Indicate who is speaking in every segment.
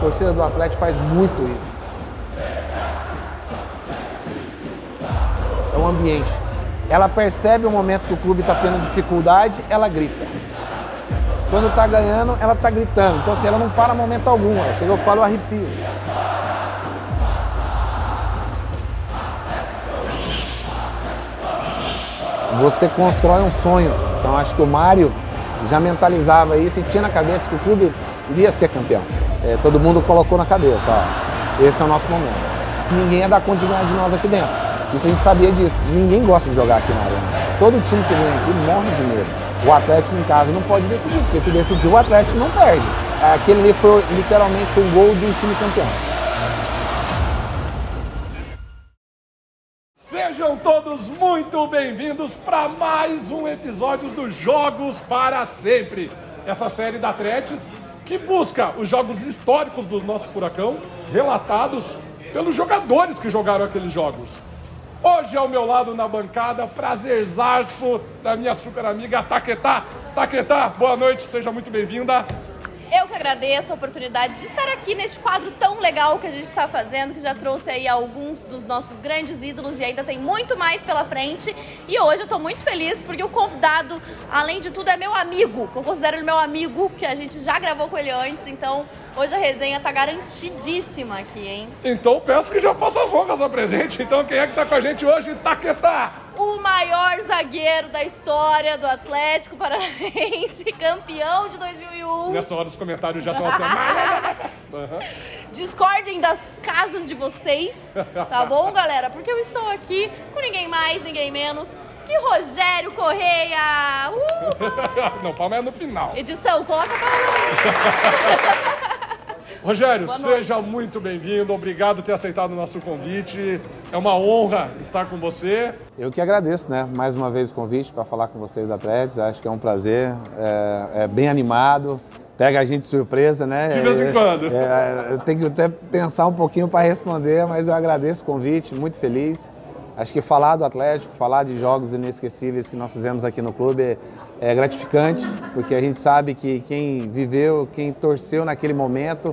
Speaker 1: torcida do Atlético faz muito isso. É um ambiente. Ela percebe o momento que o clube está tendo dificuldade, ela grita. Quando está ganhando, ela está gritando. Então, assim, ela não para momento algum. Chega, eu falo, eu arrepio. Você constrói um sonho. Então, acho que o Mário já mentalizava isso e tinha na cabeça que o clube iria ser campeão. Todo mundo colocou na cabeça, ó, esse é o nosso momento. Ninguém ia dar conta de ganhar de nós aqui dentro. Isso a gente sabia disso. Ninguém gosta de jogar aqui na arena. Todo time que vem aqui morre de medo. O Atlético em casa não pode decidir, porque se decidir o Atlético não perde. Aquele ali foi literalmente um gol de um time campeão.
Speaker 2: Sejam todos muito bem-vindos para mais um episódio dos Jogos para Sempre. Essa série da Atlético que busca os jogos históricos do nosso Furacão, relatados pelos jogadores que jogaram aqueles jogos. Hoje ao meu lado na bancada, prazerzaço da minha super amiga Taquetá. Taquetá, boa noite, seja muito bem-vinda.
Speaker 3: Eu que agradeço a oportunidade de estar aqui neste quadro tão legal que a gente está fazendo, que já trouxe aí alguns dos nossos grandes ídolos e ainda tem muito mais pela frente. E hoje eu estou muito feliz porque o convidado, além de tudo, é meu amigo, que eu considero ele meu amigo, que a gente já gravou com ele antes, então hoje a resenha está garantidíssima aqui, hein?
Speaker 2: Então peço que já faça as honras ao presente. Então quem é que está com a gente hoje? Taquetá!
Speaker 3: O maior zagueiro da história do Atlético Paranaense, campeão de 2001.
Speaker 2: Nessa hora os comentários já estão assim.
Speaker 3: Discordem das casas de vocês, tá bom, galera? Porque eu estou aqui com ninguém mais, ninguém menos que Rogério Correia.
Speaker 2: Não, palma é no final.
Speaker 3: Edição, coloca a palma.
Speaker 2: Rogério, seja muito bem-vindo, obrigado por ter aceitado o nosso convite, é uma honra estar com você.
Speaker 1: Eu que agradeço, né, mais uma vez o convite para falar com vocês da Atlético, acho que é um prazer, é bem animado, pega a gente de surpresa, né?
Speaker 2: De vez em quando.
Speaker 1: Eu tenho que até pensar um pouquinho para responder, mas eu agradeço o convite, muito feliz. Acho que falar do Atlético, falar de jogos inesquecíveis que nós fizemos aqui no clube é gratificante, porque a gente sabe que quem viveu, quem torceu naquele momento,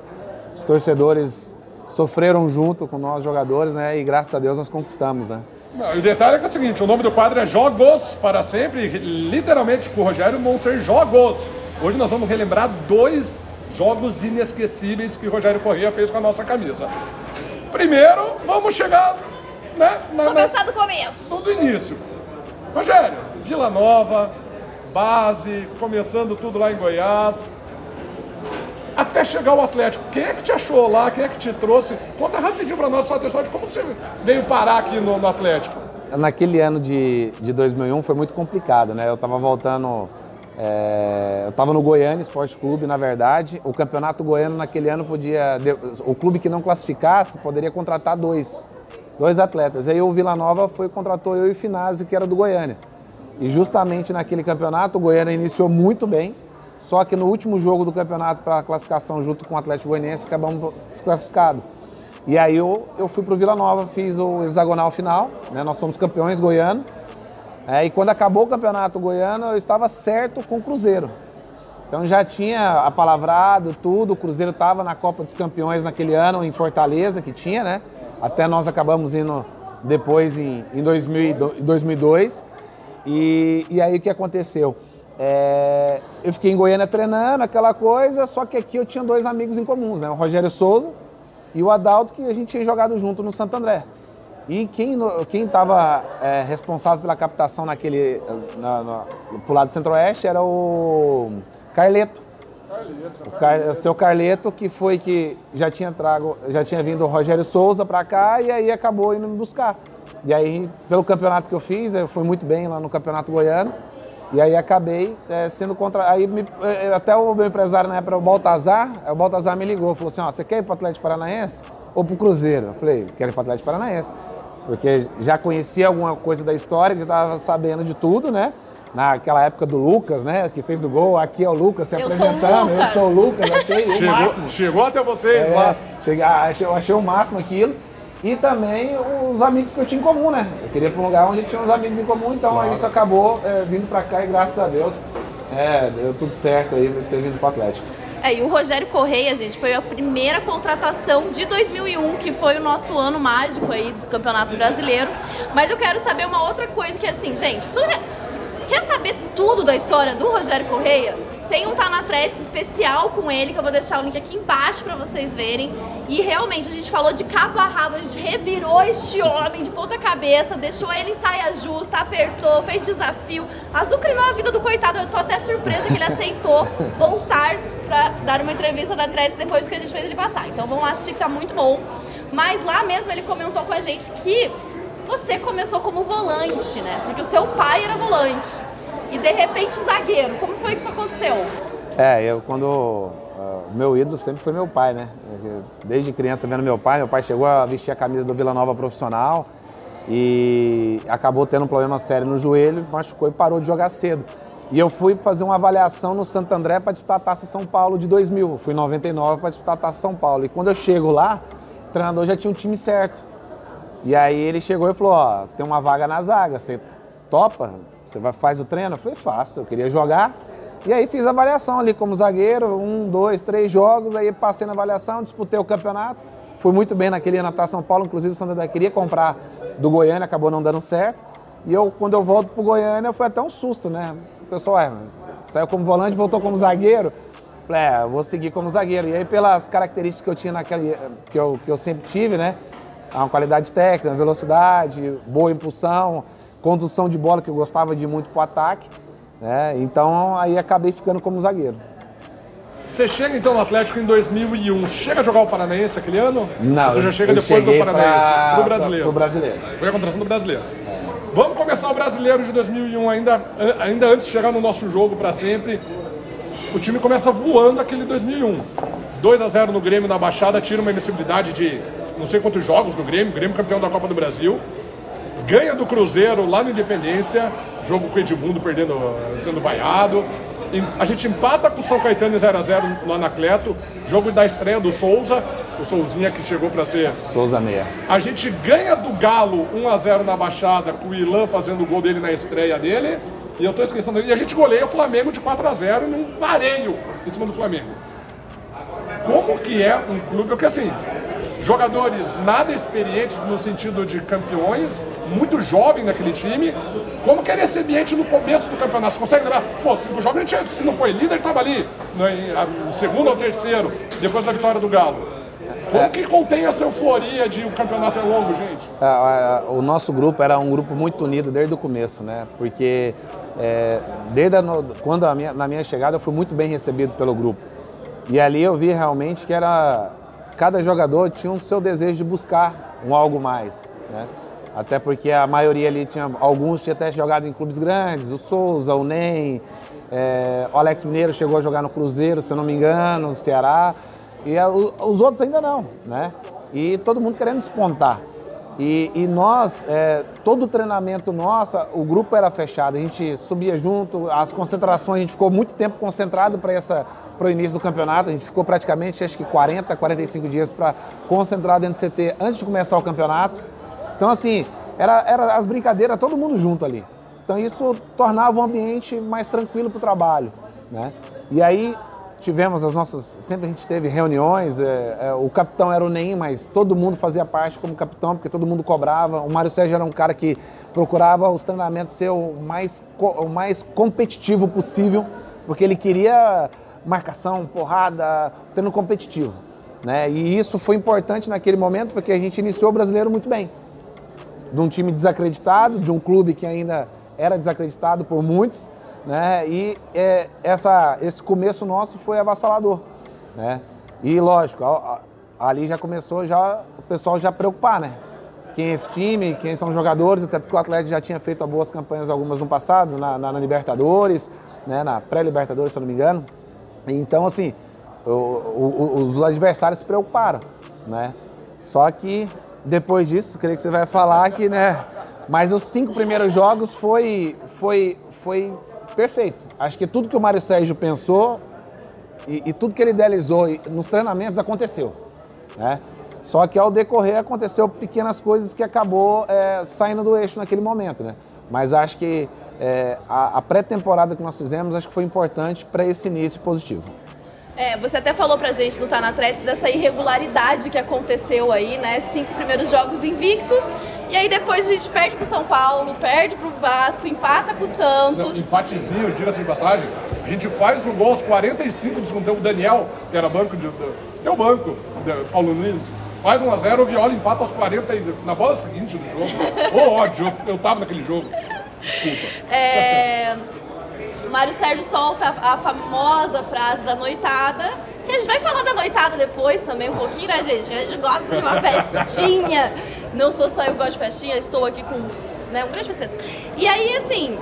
Speaker 1: os torcedores sofreram junto com nós jogadores, né? E graças a Deus nós conquistamos, né?
Speaker 2: Não, e o detalhe é que é o seguinte, o nome do quadro é Jogos para Sempre, literalmente com o Rogério vão ser jogos. Hoje nós vamos relembrar 2 jogos inesquecíveis que o Rogério Correia fez com a nossa camisa. Primeiro, vamos chegar, né?
Speaker 3: Começar do começo.
Speaker 2: Do início. Rogério, Vila Nova, base, começando tudo lá em Goiás. Até chegar ao Atlético, quem é que te achou lá, quem é que te trouxe? Conta rapidinho para nós sua história de como você veio parar aqui no Atlético.
Speaker 1: Naquele ano de 2001 foi muito complicado, né? Eu estava voltando, eu estava no Goiânia Esporte Clube, na verdade. O campeonato goiano naquele ano podia, o clube que não classificasse poderia contratar dois atletas. Aí o Vila Nova contratou eu e o Finazzi, que era do Goiânia. E justamente naquele campeonato o Goiânia iniciou muito bem. Só que no último jogo do campeonato para a classificação junto com o Atlético Goianiense acabamos desclassificados. E aí eu fui para o Vila Nova, fiz o hexagonal final, né? Nós somos campeões goianos. E quando acabou o campeonato goiano eu estava certo com o Cruzeiro. Então já tinha apalavrado tudo, o Cruzeiro estava na Copa dos Campeões naquele ano em Fortaleza, que tinha, né? Até nós acabamos indo depois em 2002. E aí o que aconteceu? Eu fiquei em Goiânia treinando, aquela coisa, só que aqui eu tinha 2 amigos em comuns, né? O Rogério Souza e o Adalto, que a gente tinha jogado junto no Santo André. E quem estava responsável pela captação pro lado do Centro-Oeste era o Carleto. O seu Carleto, que foi que já tinha vindo o Rogério Souza para cá e aí acabou indo me buscar. E aí, pelo campeonato que eu fiz, eu fui muito bem lá no Campeonato Goiano. E aí acabei sendo contra... até o meu empresário na época, o Baltazar me ligou, falou assim, você quer ir para o Atlético Paranaense ou para o Cruzeiro? Eu falei, quero ir para o Atlético Paranaense, porque já conhecia alguma coisa da história, já estava sabendo de tudo, né? Naquela época do Lucas, né? Que fez o gol, aqui é o Lucas se apresentando, eu sou o Lucas, achei o máximo.
Speaker 2: Chegou até vocês lá.
Speaker 1: Eu achei o máximo aquilo. E também os amigos que eu tinha em comum, né? Eu queria ir para um lugar onde tinha uns amigos em comum, então claro. Isso acabou vindo para cá e graças a Deus deu tudo certo aí ter vindo para o Atlético.
Speaker 3: E o Rogério Correia, gente, foi a primeira contratação de 2001, que foi o nosso ano mágico aí do Campeonato Brasileiro. Mas eu quero saber uma outra coisa que é assim, gente, quer saber tudo da história do Rogério Correia? Tem um Tá na Threads especial com ele, que eu vou deixar o link aqui embaixo pra vocês verem. E realmente a gente falou de cabo a rabo, a gente revirou este homem de ponta cabeça, deixou ele em saia justa, apertou, fez desafio, azucrinou a vida do coitado. Eu tô até surpresa que ele aceitou voltar pra dar uma entrevista da Threads depois do que a gente fez ele passar. Então vamos lá assistir que tá muito bom. Mas lá mesmo ele comentou com a gente que você começou como volante, né? Porque o seu pai era volante. E de repente zagueiro. Como foi que isso aconteceu?
Speaker 1: O meu ídolo sempre foi meu pai, né? Desde criança vendo meu pai chegou a vestir a camisa do Vila Nova profissional e acabou tendo um problema sério no joelho, machucou e parou de jogar cedo. E eu fui fazer uma avaliação no Santo André para disputar a Taça São Paulo de 2000. Eu fui em 99 para disputar a Taça São Paulo. E quando eu chego lá, o treinador já tinha um time certo. E aí ele chegou e falou, ó, tem uma vaga na zaga, você topa? Você faz o treino? Eu falei, faço, eu queria jogar. E aí fiz a avaliação ali como zagueiro, 1, 2, 3 jogos, aí passei na avaliação, disputei o campeonato. Fui muito bem naquele ano na Taça São Paulo, inclusive o Santo André queria comprar do Goiânia, acabou não dando certo. E quando eu volto pro Goiânia, foi até um susto, né? O pessoal, saiu como volante, voltou como zagueiro. Falei, eu vou seguir como zagueiro. E aí pelas características que eu tinha que eu sempre tive, né? Uma qualidade técnica, velocidade, boa impulsão, condução de bola, que eu gostava de ir muito pro ataque, né? Então aí acabei ficando como zagueiro.
Speaker 2: Você chega então no Atlético em 2001, você chega a jogar o Paranaense aquele ano?
Speaker 1: Não,
Speaker 2: você já chega depois do Paranaense, pro Brasileiro?
Speaker 1: Pro Brasileiro.
Speaker 2: Foi a contratação do Brasileiro. Vamos começar o Brasileiro de 2001, ainda antes de chegar no nosso jogo para sempre. O time começa voando aquele 2001. 2-0 no Grêmio na Baixada, tira uma invencibilidade de não sei quantos jogos do Grêmio, Grêmio campeão da Copa do Brasil. Ganha do Cruzeiro lá no Independência, jogo com o Edmundo perdendo, sendo vaiado. A gente empata com o São Caetano 0-0 lá na Cleto, jogo da estreia do Souza, o Souzinha que chegou para ser...
Speaker 1: Souza meia.
Speaker 2: A gente ganha do Galo 1-0 na Baixada, com o Ilan fazendo o gol dele na estreia dele, e eu tô esquecendo, e a gente goleia o Flamengo de 4-0 num vareio em cima do Flamengo. Como que é um clube, porque assim... Jogadores nada experientes no sentido de campeões, muito jovem naquele time. Como que era esse ambiente no começo do campeonato? Você consegue lembrar? Pô, o jovem, se não foi líder, estava ali, no segundo ou terceiro, depois da vitória do Galo. Como que contém essa euforia de o campeonato é longo, gente?
Speaker 1: O nosso grupo era um grupo muito unido desde o começo, né? Porque na minha chegada eu fui muito bem recebido pelo grupo. E ali eu vi realmente que cada jogador tinha o seu desejo de buscar algo mais, né? Até porque a maioria ali alguns tinham até jogado em clubes grandes, o Souza, o Ney, o Alex Mineiro chegou a jogar no Cruzeiro, se eu não me engano, no Ceará, e os outros ainda não, né? E todo mundo querendo despontar. E nós, todo o treinamento nosso, o grupo era fechado, a gente subia junto, as concentrações, a gente ficou muito tempo concentrado para o início do campeonato, a gente ficou praticamente, acho que 40, 45 dias para concentrar dentro do CT antes de começar o campeonato. Então, assim, era as brincadeiras, todo mundo junto ali. Então, isso tornava o ambiente mais tranquilo para o trabalho, né? E aí, tivemos sempre a gente teve reuniões, o capitão era o Ney, mas todo mundo fazia parte como capitão, porque todo mundo cobrava. O Mário Sérgio era um cara que procurava os treinamentos ser o mais competitivo possível, porque ele queria marcação, porrada, treino competitivo, né? E isso foi importante naquele momento, porque a gente iniciou o Brasileiro muito bem. De um time desacreditado, de um clube que ainda era desacreditado por muitos, né? E esse começo nosso foi avassalador, né? E lógico, ali já começou o pessoal já preocupar, né? Quem é esse time, quem são os jogadores, até porque o Atlético já tinha feito boas campanhas, algumas no passado, na Libertadores, né? Na pré-Libertadores, se eu não me engano. Então, assim, os adversários se preocuparam, né? Só que depois disso, creio que você vai falar que, né? Mas os 5 primeiros jogos foi perfeito. Acho que tudo que o Mário Sérgio pensou e tudo que ele idealizou nos treinamentos aconteceu, né? Só que ao decorrer aconteceu pequenas coisas que acabou saindo do eixo naquele momento, né? Mas acho que a pré-temporada que nós fizemos acho que foi importante para esse início positivo.
Speaker 3: Você até falou pra gente no Tá na Tretes dessa irregularidade que aconteceu aí, né? 5 primeiros jogos invictos, e aí depois a gente perde pro São Paulo, perde pro Vasco, empata pro Santos.
Speaker 2: Não, empatezinho, diga-se de passagem. A gente faz o gol aos 45 do segundo tempo, o Daniel, que era banco teu banco, Paulo Nunes, faz 1-0, o Viola empata aos 40 na bola seguinte do jogo. Ô, ódio, eu tava naquele jogo. Desculpa.
Speaker 3: O Mário Sérgio solta a famosa frase da noitada, que a gente vai falar da noitada depois também um pouquinho, né, gente? A gente gosta de uma festinha. Não sou só eu que gosto de festinha, estou aqui com, né, um grande festeiro. E aí, assim,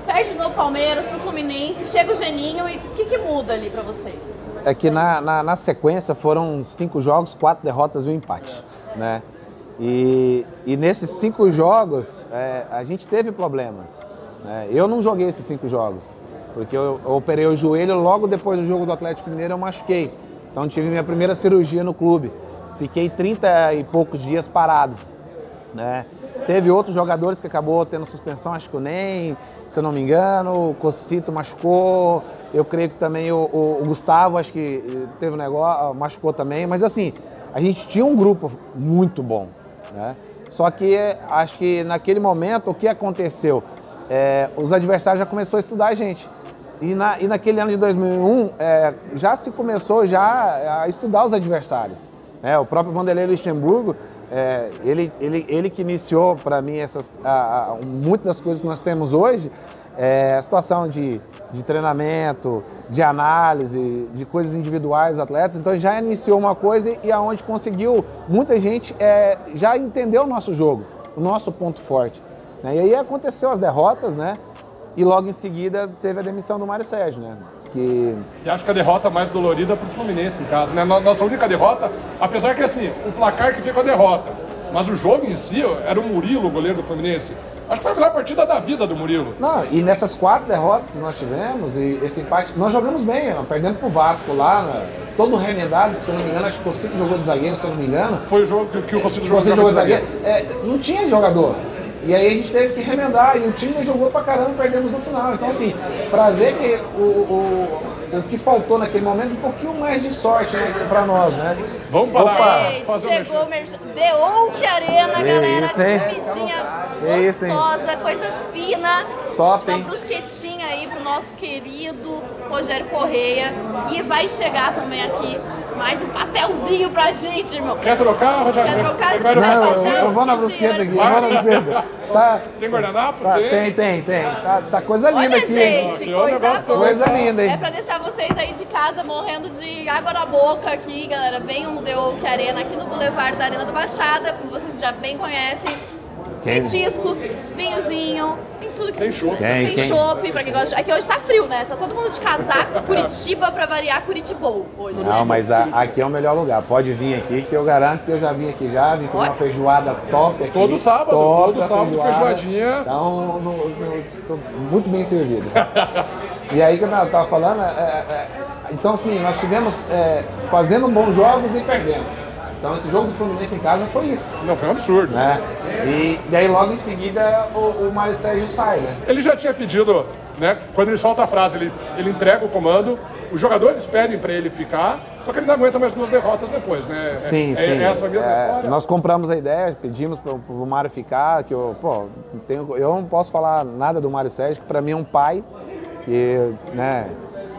Speaker 3: perde de novo o Palmeiras pro Fluminense, chega o Geninho, e o que muda ali pra vocês?
Speaker 1: É que na sequência foram 5 jogos, 4 derrotas e 1 empate, né? E nesses 5 jogos a gente teve problemas. Eu não joguei esses 5 jogos, porque eu operei o joelho logo depois do jogo do Atlético Mineiro, eu machuquei. Então tive minha primeira cirurgia no clube. Fiquei 30 e poucos dias parado, né? Teve outros jogadores que acabou tendo suspensão, acho que o Ney, se eu não me engano, o Cocito machucou, eu creio que também o Gustavo, acho que teve um negócio, machucou também, mas assim, a gente tinha um grupo muito bom, né? Só que acho que naquele momento o que aconteceu? Os adversários já começaram a estudar a gente. E naquele ano de 2001 já se começou a estudar os adversários. O próprio Vanderlei Luxemburgo, ele que iniciou para mim muitas das coisas que nós temos hoje, a situação de treinamento, de análise, de coisas individuais, atletas. Então já iniciou uma coisa e aonde conseguiu, muita gente já entendeu o nosso jogo, o nosso ponto forte. E aí aconteceu as derrotas, né? E logo em seguida teve a demissão do Mário Sérgio, né?
Speaker 2: E acho que a derrota mais dolorida para o Fluminense em casa, né? Nossa única derrota, apesar que assim, o placar que fica a derrota, mas o jogo em si era o Murilo, o goleiro do Fluminense. Acho que foi a melhor partida da vida do Murilo.
Speaker 1: Não, e nessas 4 derrotas que nós tivemos, e esse empate, nós jogamos bem, perdendo pro Vasco lá, né? Todo remendado, se eu não me engano, acho que o Cocito jogou de zagueiro, se eu não me engano.
Speaker 2: Foi o jogo que o Cocito jogou de zagueiro.
Speaker 1: Não tinha jogador. E aí a gente teve que remendar, e o time jogou pra caramba, perdemos no final. Então assim, pra ver que o que faltou naquele momento, um pouquinho mais de sorte, né, pra nós, né?
Speaker 2: Vamos parar.
Speaker 3: Chegou o The Oak Arena, galera, comidinha gostosa, coisa fina.
Speaker 1: Top, hein?
Speaker 3: Uma brusquetinha aí pro nosso querido Rogério Correia. E vai chegar também aqui mais um pastelzinho pra gente, irmão.
Speaker 2: Quer trocar, Rogério?
Speaker 3: Quer trocar?
Speaker 1: Eu vou na brusqueta aqui,
Speaker 2: Tem guardanapo?
Speaker 1: Tem. Tá coisa linda.
Speaker 3: Olha,
Speaker 1: aqui.
Speaker 3: Gente,
Speaker 1: coisa linda, hein?
Speaker 3: É pra deixar vocês aí de casa morrendo de água na boca aqui, galera. Venham no The Oak Arena, aqui no Boulevard da Arena da Baixada, como vocês já bem conhecem. Petiscos, vinhozinho, tem tudo que
Speaker 2: tem chopp.
Speaker 3: Tem chopp, pra quem gosta de... Aqui hoje tá frio, né? Tá todo mundo de casaco, Curitiba, pra variar, Curitibou hoje.
Speaker 1: Não, mas aqui é o melhor lugar. Pode vir aqui, que eu garanto que eu já vim aqui vim com uma feijoada top aqui.
Speaker 2: Todo sábado, feijoadinha.
Speaker 1: Então, tô muito bem servido. E aí, que eu tava falando, então assim, nós tivemos fazendo bons jogos e perdendo. Então esse jogo do Fluminense em casa foi isso.
Speaker 2: Não, foi um absurdo.
Speaker 1: Né? E daí logo em seguida o Mário Sérgio sai, né?
Speaker 2: Ele já tinha pedido, né? Quando ele solta a frase, ele entrega o comando, os jogadores pedem para ele ficar, só que ele não aguenta mais 2 derrotas depois, né?
Speaker 1: Sim.
Speaker 2: Essa mesma história.
Speaker 1: Nós compramos a ideia, pedimos para o Mário ficar, que eu não posso falar nada do Mário Sérgio, que para mim é um pai, que, né?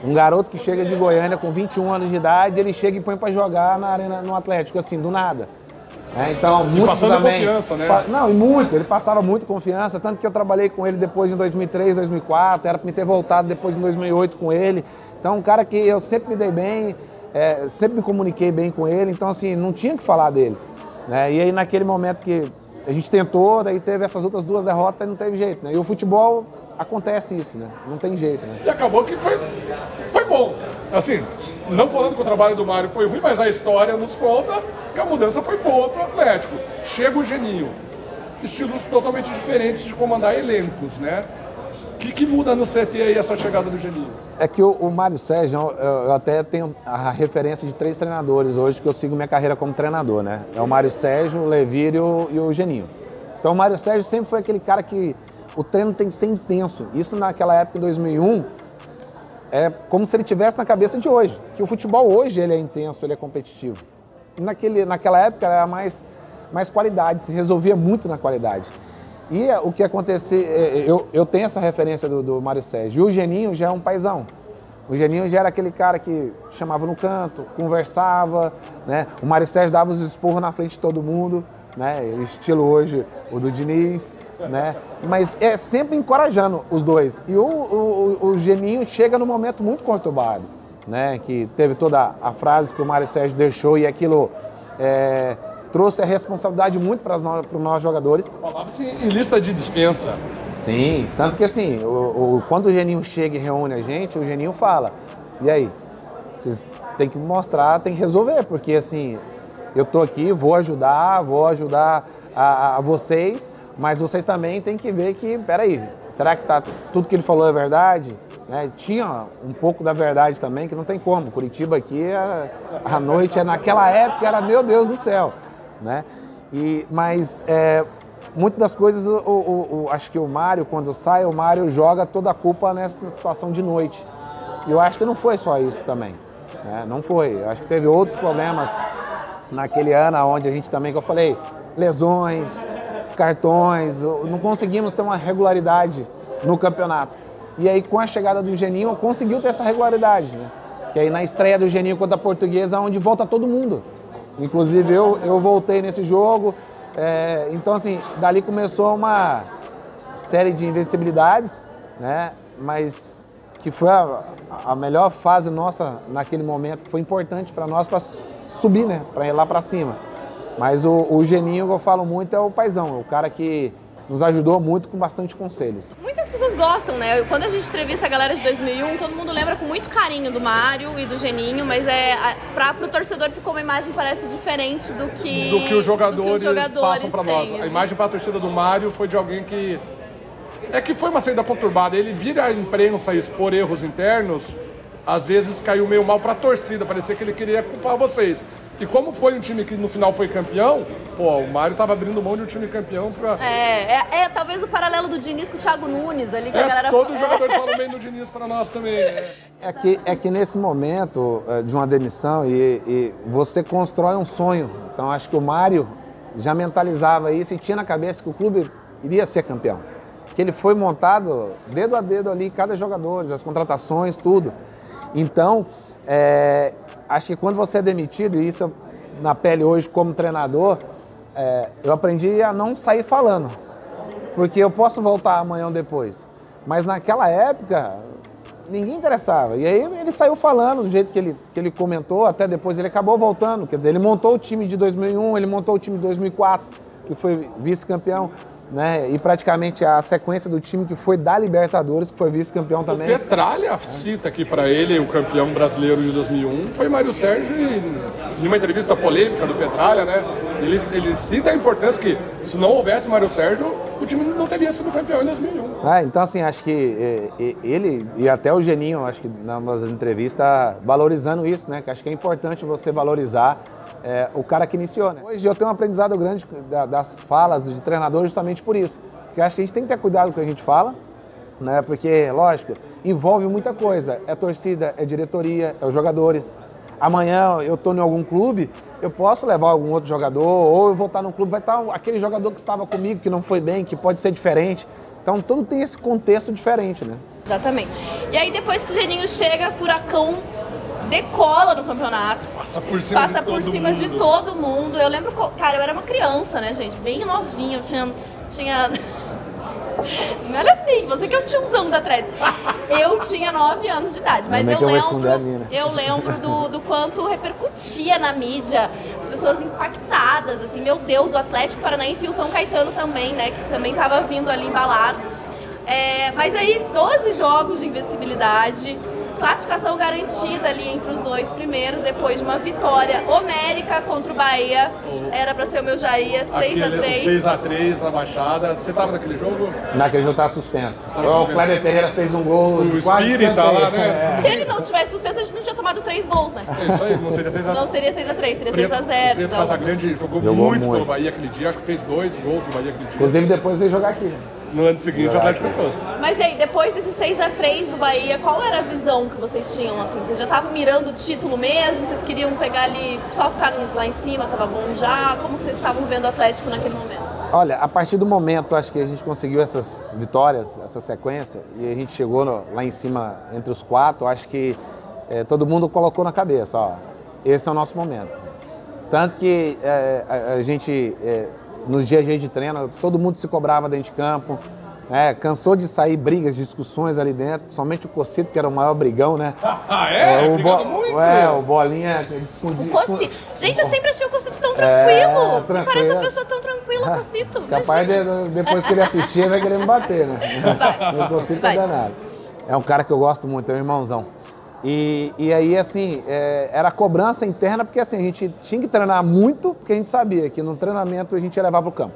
Speaker 1: Um garoto que chega de Goiânia com 21 anos de idade, ele chega e põe para jogar na arena, no Atlético, assim, do nada. Então, muito
Speaker 2: passando
Speaker 1: também,
Speaker 2: confiança, né?
Speaker 1: Não, e muito, ele passava muito confiança, tanto que eu trabalhei com ele depois em 2003, 2004, era para me ter voltado depois em 2008 com ele. Então, um cara que eu sempre me dei bem, sempre me comuniquei bem com ele, então, assim, não tinha que falar dele. Né? E aí, naquele momento que a gente tentou, daí teve essas outras 2 derrotas e não teve jeito, né? E o futebol acontece isso, né? Não tem jeito, né?
Speaker 2: E acabou que foi bom. Assim, não falando que o trabalho do Mário foi ruim, mas a história nos conta que a mudança foi boa pro Atlético. Chega o Geninho. Estilos totalmente diferentes de comandar elencos, né? O que muda no CT aí essa chegada do Geninho?
Speaker 1: É que o Mário Sérgio, eu até tenho a referência de 3 treinadores hoje que eu sigo minha carreira como treinador, né? É o Mário Sérgio, o Levírio e o Geninho. Então o Mário Sérgio sempre foi aquele cara que o treino tem que ser intenso. Isso naquela época, em 2001, é como se ele tivesse na cabeça de hoje, que o futebol hoje ele é intenso, ele é competitivo. E naquela época era mais qualidade, se resolvia muito na qualidade. E o que acontecia, eu tenho essa referência do Mário Sérgio, e o Geninho já é um paizão. O Geninho já era aquele cara que chamava no canto, conversava, né? O Mário Sérgio dava os esporros na frente de todo mundo, né? Estilo hoje o do Diniz, né? Mas é sempre encorajando os dois. E o Geninho chega num momento muito conturbado, né? Que teve toda a frase que o Mário Sérgio deixou e aquilo trouxe a responsabilidade muito para os nossos jogadores.
Speaker 2: Falava-se em lista de dispensa.
Speaker 1: Sim, tanto que assim, quando o Geninho chega e reúne a gente, o Geninho fala, e aí, vocês têm que mostrar, tem que resolver, porque assim, eu tô aqui, vou ajudar a vocês, mas vocês também têm que ver que, peraí, será que tudo que ele falou é verdade? Né? Tinha um pouco da verdade também, que não tem como, Curitiba aqui, a noite, naquela época, era meu Deus do céu, né? Mas muitas das coisas, acho que o Mário, quando sai, o Mário joga toda a culpa nessa situação de noite. E eu acho que não foi só isso também, né? Não foi. Eu acho que teve outros problemas naquele ano, onde a gente também, que eu falei, lesões, cartões, não conseguimos ter uma regularidade no campeonato. E aí, com a chegada do Geninho, conseguiu ter essa regularidade, né? Que aí na estreia do Geninho contra a Portuguesa, onde volta todo mundo. Inclusive eu voltei nesse jogo. Então, assim, dali começou uma série de invencibilidades, né? Mas que foi a melhor fase nossa naquele momento, que foi importante para nós, para subir, né? Para ir lá para cima. Mas o Geninho, que eu falo muito, é o paizão, é o cara que nos ajudou muito com bastante conselhos.
Speaker 3: Muitas pessoas gostam, né? Quando a gente entrevista a galera de 2001, todo mundo lembra com muito carinho do Mário e do Geninho, mas pro torcedor ficou uma imagem, parece, diferente do que
Speaker 2: os jogadores passam para nós.
Speaker 3: Têm,
Speaker 2: a imagem para a torcida do Mário foi de alguém que foi uma saída conturbada. Ele vira a imprensa e expor erros internos, às vezes caiu meio mal para a torcida, parecia que ele queria culpar vocês. E como foi um time que no final foi campeão, o Mário estava abrindo mão de um time campeão para...
Speaker 3: talvez o paralelo do Diniz com o Thiago Nunes ali, que a galera...
Speaker 2: Todos os jogadores falam bem do Diniz para nós também.
Speaker 1: É que nesse momento de uma demissão e você constrói um sonho. Então acho que o Mário já mentalizava isso e tinha na cabeça que o clube iria ser campeão. Que ele foi montado dedo a dedo ali, cada jogador, as contratações, tudo. Então, acho que quando você é demitido, e isso na pele hoje como treinador, eu aprendi a não sair falando, porque eu posso voltar amanhã ou depois. Mas naquela época, ninguém interessava. E aí ele saiu falando do jeito que ele comentou, até depois ele acabou voltando. Quer dizer, ele montou o time de 2001, ele montou o time de 2004, que foi vice-campeão. Né? E praticamente a sequência do time que foi da Libertadores, que foi vice-campeão também.
Speaker 2: O Petralha cita aqui para ele, o campeão brasileiro de 2001, foi Mário Sérgio, em uma entrevista polêmica do Petralha, né? Ele cita a importância que, se não houvesse Mário Sérgio, o time não teria sido campeão em 2001.
Speaker 1: Então, assim, acho que ele e até o Geninho, acho que nas entrevistas, valorizando isso, né? Que acho que é importante você valorizar o cara que iniciou, né? Hoje eu tenho um aprendizado grande das falas de treinador justamente por isso. Porque eu acho que a gente tem que ter cuidado com o que a gente fala, né? Porque, lógico, envolve muita coisa. É torcida, é diretoria, é os jogadores. Amanhã eu estou em algum clube, eu posso levar algum outro jogador, ou eu vou estar num clube, vai estar aquele jogador que estava comigo, que não foi bem, que pode ser diferente. Então tudo tem esse contexto diferente, né?
Speaker 3: Exatamente. E aí depois que o Geninho chega, Furacão decola no campeonato.
Speaker 2: Passa por cima
Speaker 3: de todo mundo. Eu lembro, cara, eu era uma criança, né, gente? Bem novinha, eu tinha... Olha assim, você que é o tiozão da Atlético. Eu tinha 9 anos de idade, mas eu lembro do quanto repercutia na mídia, as pessoas impactadas, assim, meu Deus, o Atlético Paranaense e o São Caetano também, né, que também tava vindo ali embalado. Mas aí, 12 jogos de invencibilidade, classificação garantida ali entre os 8 primeiros, depois de uma vitória homérica contra o Bahia. Era pra ser o meu Jair, 6-3.
Speaker 2: 6-3 na Baixada. Você tava naquele jogo?
Speaker 1: Naquele jogo tava suspenso. O Kleber Pereira fez um gol.
Speaker 2: O Espírita lá, né?
Speaker 3: Se ele não tivesse suspenso, a gente não tinha tomado 3 gols, né?
Speaker 2: Isso aí, não seria 6-3.
Speaker 3: Não seria 6-3, seria 6-0.
Speaker 2: O Preto Casagrande jogou muito pelo Bahia aquele dia. Acho que fez 2 gols no Bahia aquele dia.
Speaker 1: Inclusive depois veio jogar aqui.
Speaker 2: No ano seguinte, o Atlético trouxe.
Speaker 3: Mas e aí, depois desse 6-3 do Bahia, qual era a visão que vocês tinham? Assim, vocês já estavam mirando o título mesmo? Vocês queriam pegar ali, só ficar lá em cima, tava bom já? Como vocês estavam vendo o Atlético naquele momento?
Speaker 1: Olha, a partir do momento, acho que a gente conseguiu essas vitórias, essa sequência, e a gente chegou lá em cima entre os 4, acho que todo mundo colocou na cabeça, ó, esse é o nosso momento. Tanto que a gente, nos dias de treino, todo mundo se cobrava dentro de campo, cansou de sair brigas, discussões ali dentro, somente o Cocito, que era o maior brigão, né? O Bolinha discutia.
Speaker 3: Gente, eu sempre achei o Cocito tão tranquilo. Parece uma pessoa tão tranquila, Cocito.
Speaker 1: Capaz depois que ele assistir, vai querer me bater, né? O Cocito é danado. É um cara que eu gosto muito, é um irmãozão. E aí, assim, era cobrança interna, porque assim, a gente tinha que treinar muito, porque a gente sabia que no treinamento a gente ia levar para o campo.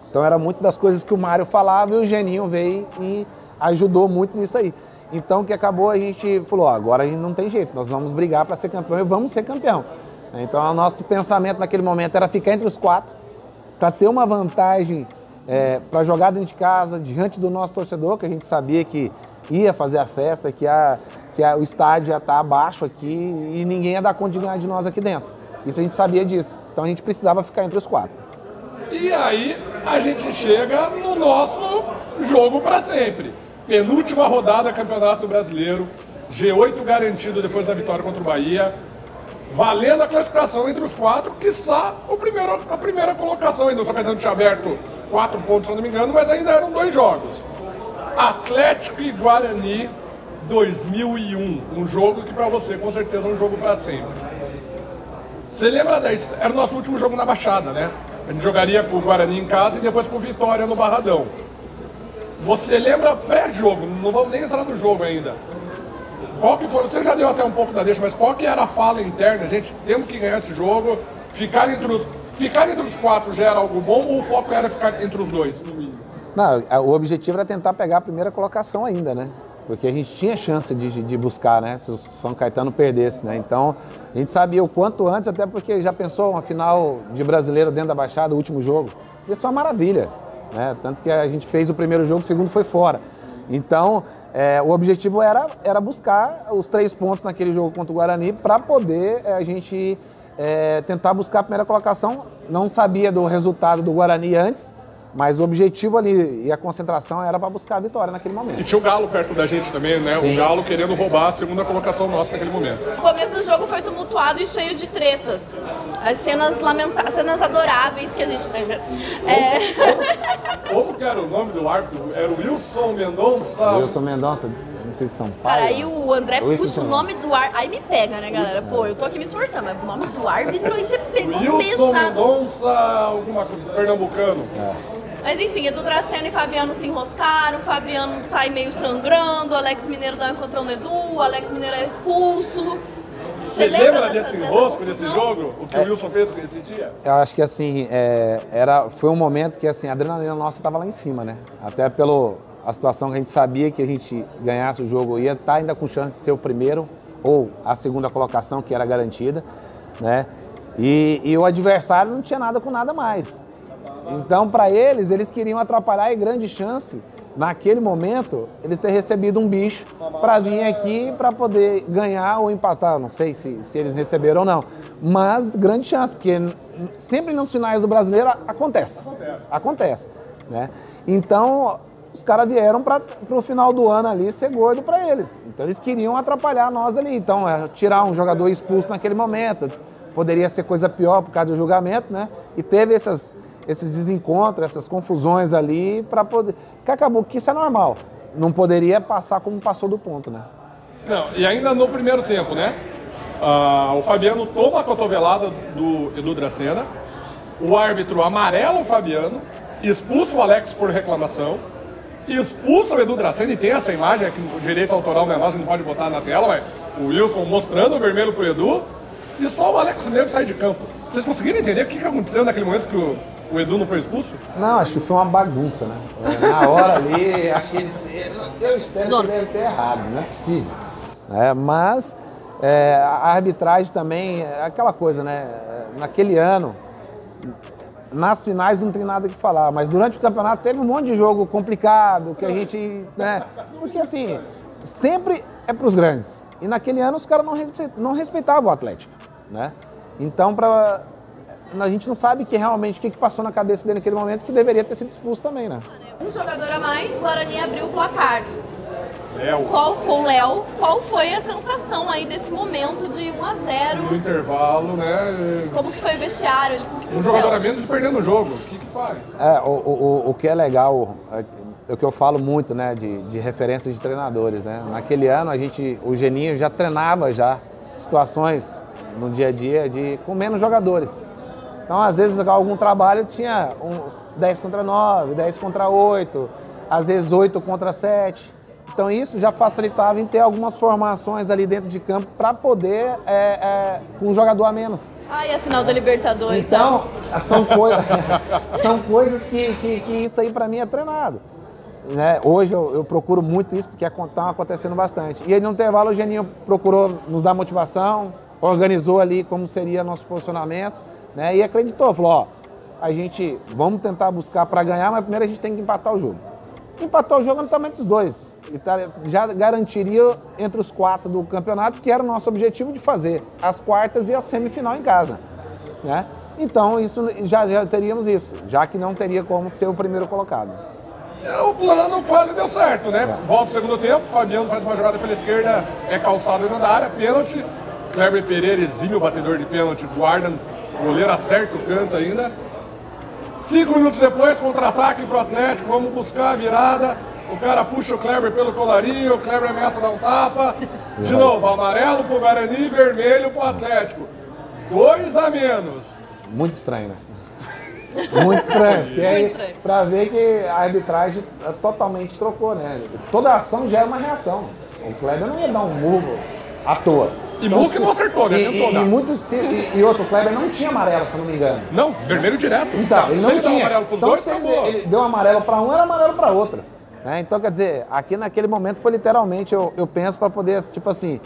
Speaker 1: Então era muito das coisas que o Mário falava e o Geninho veio e ajudou muito nisso aí. Então que acabou, a gente falou, ó, agora a gente não tem jeito, nós vamos brigar para ser campeão e vamos ser campeão. Então o nosso pensamento naquele momento era ficar entre os 4, para ter uma vantagem para jogar dentro de casa, diante do nosso torcedor, que a gente sabia que ia fazer a festa, que o estádio ia estar abaixo aqui e ninguém ia dar conta de ganhar de nós aqui dentro. Isso a gente sabia disso. Então a gente precisava ficar entre os 4.
Speaker 2: E aí a gente chega no nosso jogo para sempre. Penúltima rodada Campeonato Brasileiro, G8 garantido depois da vitória contra o Bahia, valendo a classificação entre os 4, quiçá a primeira colocação. Ainda o São Caetano tinha aberto 4 pontos, se eu não me engano, mas ainda eram 2 jogos. Atlético e Guarani 2001, um jogo que para você com certeza é um jogo para sempre. Você lembra disso? Era o nosso último jogo na Baixada, né? A gente jogaria com o Guarani em casa e depois com o Vitória no Barradão. Você lembra pré-jogo, não vamos nem entrar no jogo ainda. Qual que foi, você já deu até um pouco da deixa, mas qual que era a fala interna? Gente, temos que ganhar esse jogo, ficar entre os 4 já era algo bom ou o foco era ficar entre os 2?
Speaker 1: Não, o objetivo era tentar pegar a primeira colocação ainda, né? Porque a gente tinha chance de buscar, né? Se o São Caetano perdesse, né? Então, a gente sabia o quanto antes, até porque já pensou uma final de brasileiro dentro da Baixada, o último jogo. Isso é uma maravilha, né? Tanto que a gente fez o primeiro jogo, o segundo foi fora. Então, o objetivo era buscar os 3 pontos naquele jogo contra o Guarani para poder a gente tentar buscar a primeira colocação. Não sabia do resultado do Guarani antes, mas o objetivo ali e a concentração era para buscar a vitória naquele momento.
Speaker 2: E tinha o Galo perto da gente também, né? Sim. O Galo querendo roubar a segunda colocação nossa naquele momento.
Speaker 3: O começo do jogo foi tumultuado e cheio de tretas. As cenas cenas adoráveis que a gente teve.
Speaker 2: Como que era o nome do árbitro? Era o Wilson Mendonça?
Speaker 1: Wilson Mendonça, não sei de São Paulo.
Speaker 3: Cara, aí o André puxa o nome do árbitro. Aí me pega, né, galera? Pô, eu tô aqui me esforçando, mas o nome do árbitro aí você pegou pesado.
Speaker 2: Wilson Mendonça, alguma coisa, pernambucano.
Speaker 3: Mas enfim, Edu Dracena e Fabiano se enroscaram, o Fabiano sai meio sangrando, o Alex Mineiro dá um encontrão no Edu, o Alex Mineiro é expulso.
Speaker 2: Você lembra desse enrosco, desse jogo? O que o Wilson fez nesse dia?
Speaker 1: Eu acho que assim, foi um momento que assim, a adrenalina nossa estava lá em cima, né? Até a situação que a gente sabia que a gente ganhasse o jogo ia estar ainda com chance de ser o primeiro ou a segunda colocação, que era garantida, né? E o adversário não tinha nada com nada mais. Então, para eles queriam atrapalhar e grande chance, naquele momento, eles ter recebido um bicho para vir aqui para poder ganhar ou empatar. Não sei se eles receberam ou não, mas grande chance, porque sempre nos finais do Brasileiro acontece, né? Então, os caras vieram para o final do ano ali ser gordo para eles. Então, eles queriam atrapalhar nós ali. Então, tirar um jogador expulso naquele momento, poderia ser coisa pior por causa do julgamento, né? E teve esses desencontros, essas confusões ali, para poder... Que acabou que isso é normal. Não poderia passar como passou do ponto, né?
Speaker 2: Não, e ainda no primeiro tempo, né? O Fabiano toma a cotovelada do Edu Dracena, o árbitro amarela o Fabiano, expulsa o Alex por reclamação, expulsa o Edu Dracena, e tem essa imagem aqui, o direito autoral não é nosso, não pode botar na tela, mas o Wilson mostrando o vermelho pro Edu, e só o Alex Mineiro sai de campo. Vocês conseguiram entender o que aconteceu naquele momento que o Edu não foi expulso?
Speaker 1: Não, acho que foi uma bagunça, né? Na hora ali, acho que eu espero que ele deve ter errado, não é possível. Mas a arbitragem também, aquela coisa, né? Naquele ano, nas finais não tem nada que falar, mas durante o campeonato teve um monte de jogo complicado, que a gente, né, porque assim, sempre é para os grandes. E naquele ano os caras não respeitavam o Atlético, né? Então, a gente não sabe realmente o que passou na cabeça dele naquele momento, que deveria ter sido expulso também, né?
Speaker 3: Um jogador a mais, o Guarani abriu o placar.
Speaker 2: Léo.
Speaker 3: Com o Léo, qual foi a sensação aí desse momento de 1-0?
Speaker 2: No intervalo, né?
Speaker 3: Como que foi o vestiário?
Speaker 2: Um jogador a menos perdendo o jogo. O que faz?
Speaker 1: O que é legal, é o que eu falo muito, né, de referências de treinadores, né? Naquele ano, o Geninho já treinava situações no dia a dia com menos jogadores. Então, às vezes, algum trabalho tinha 10 contra 9, 10 contra 8, às vezes 8 contra 7. Então, isso já facilitava em ter algumas formações ali dentro de campo para poder, com um jogador a menos.
Speaker 3: E a final da Libertadores.
Speaker 1: Então, são coisas que isso aí para mim é treinado. Né? Hoje eu procuro muito isso, porque está acontecendo bastante. E aí, no intervalo, o Geninho procurou nos dar motivação, organizou ali como seria nosso posicionamento, né? E acreditou, falou, vamos tentar buscar para ganhar, mas primeiro a gente tem que empatar o jogo. Empatou o jogo no tamanho dos dois, já garantiria entre os 4 do campeonato, que era o nosso objetivo de fazer as quartas e a semifinal em casa, né? Então isso já teríamos isso, já que não teria como ser o primeiro colocado.
Speaker 2: O plano quase deu certo, né? Volta o segundo tempo, Fabiano faz uma jogada pela esquerda, é calçado dentro da área, pênalti. Kleber Pereira, exímio batedor de pênalti, guarda, o goleiro acerta o canto ainda. 5 minutos depois, contra-ataque pro Atlético, vamos buscar a virada. O cara puxa o Kleber pelo colarinho, o Kleber ameaça dar um tapa. De novo, amarelo pro Guarani, vermelho pro Atlético. 2 a menos.
Speaker 1: Muito estranho, né? Muito estranho, porque aí, pra ver que a arbitragem totalmente trocou, né? Toda ação gera uma reação. O Kleber não ia dar um murro à toa.
Speaker 2: E Muca então, não acertou, né?
Speaker 1: E outro, o Kleber não tinha amarelo, se eu não me engano.
Speaker 2: Não, vermelho direto.
Speaker 1: Então, ele não tinha.
Speaker 2: Amarelo pros
Speaker 1: então,
Speaker 2: dois,
Speaker 1: se ele deu amarelo para um, era amarelo para outro. Né? Então, quer dizer, aqui naquele momento foi literalmente, eu penso, para poder, tipo assim,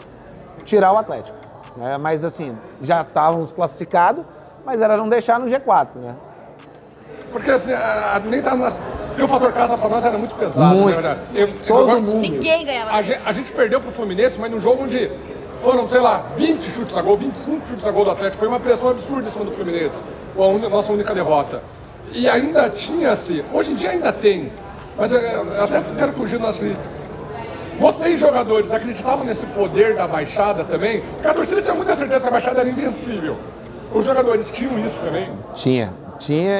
Speaker 1: tirar o Atlético. Né? Mas assim, já estávamos classificados, mas era não deixar no G4, né?
Speaker 2: Porque assim, nem tá na... Porque o fator casa para nós era muito pesado,
Speaker 1: muito.
Speaker 2: Na verdade.
Speaker 1: Todo mundo.
Speaker 3: Ninguém ganhava.
Speaker 2: A gente perdeu pro Fluminense, mas num jogo onde foram, sei lá, 20 chutes a gol, 25 chutes a gol do Atlético. Foi uma pressão absurda em cima do Fluminense. A nossa única derrota. E ainda tinha-se, hoje em dia ainda tem, mas eu até quero fugir do nosso crítico. Vocês, jogadores, acreditavam nesse poder da baixada também? Porque a torcida tinha muita certeza que a baixada era invencível. Os jogadores tinham isso também?
Speaker 1: Tinha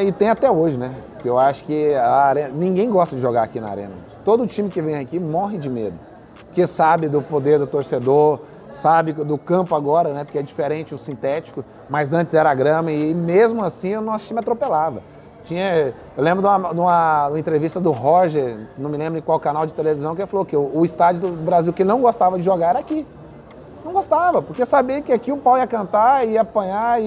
Speaker 1: e tem até hoje, né? Porque eu acho que a arena, ninguém gosta de jogar aqui na arena. Todo time que vem aqui morre de medo. Porque sabe do poder do torcedor, sabe do campo agora, né? Porque é diferente o sintético, mas antes era grama e mesmo assim o nosso time atropelava. Eu lembro de uma entrevista do Roger, não me lembro em qual canal de televisão, que ele falou que o estádio do Brasil que não gostava de jogar era aqui. Não gostava, porque sabia que aqui o pau ia cantar, ia apanhar,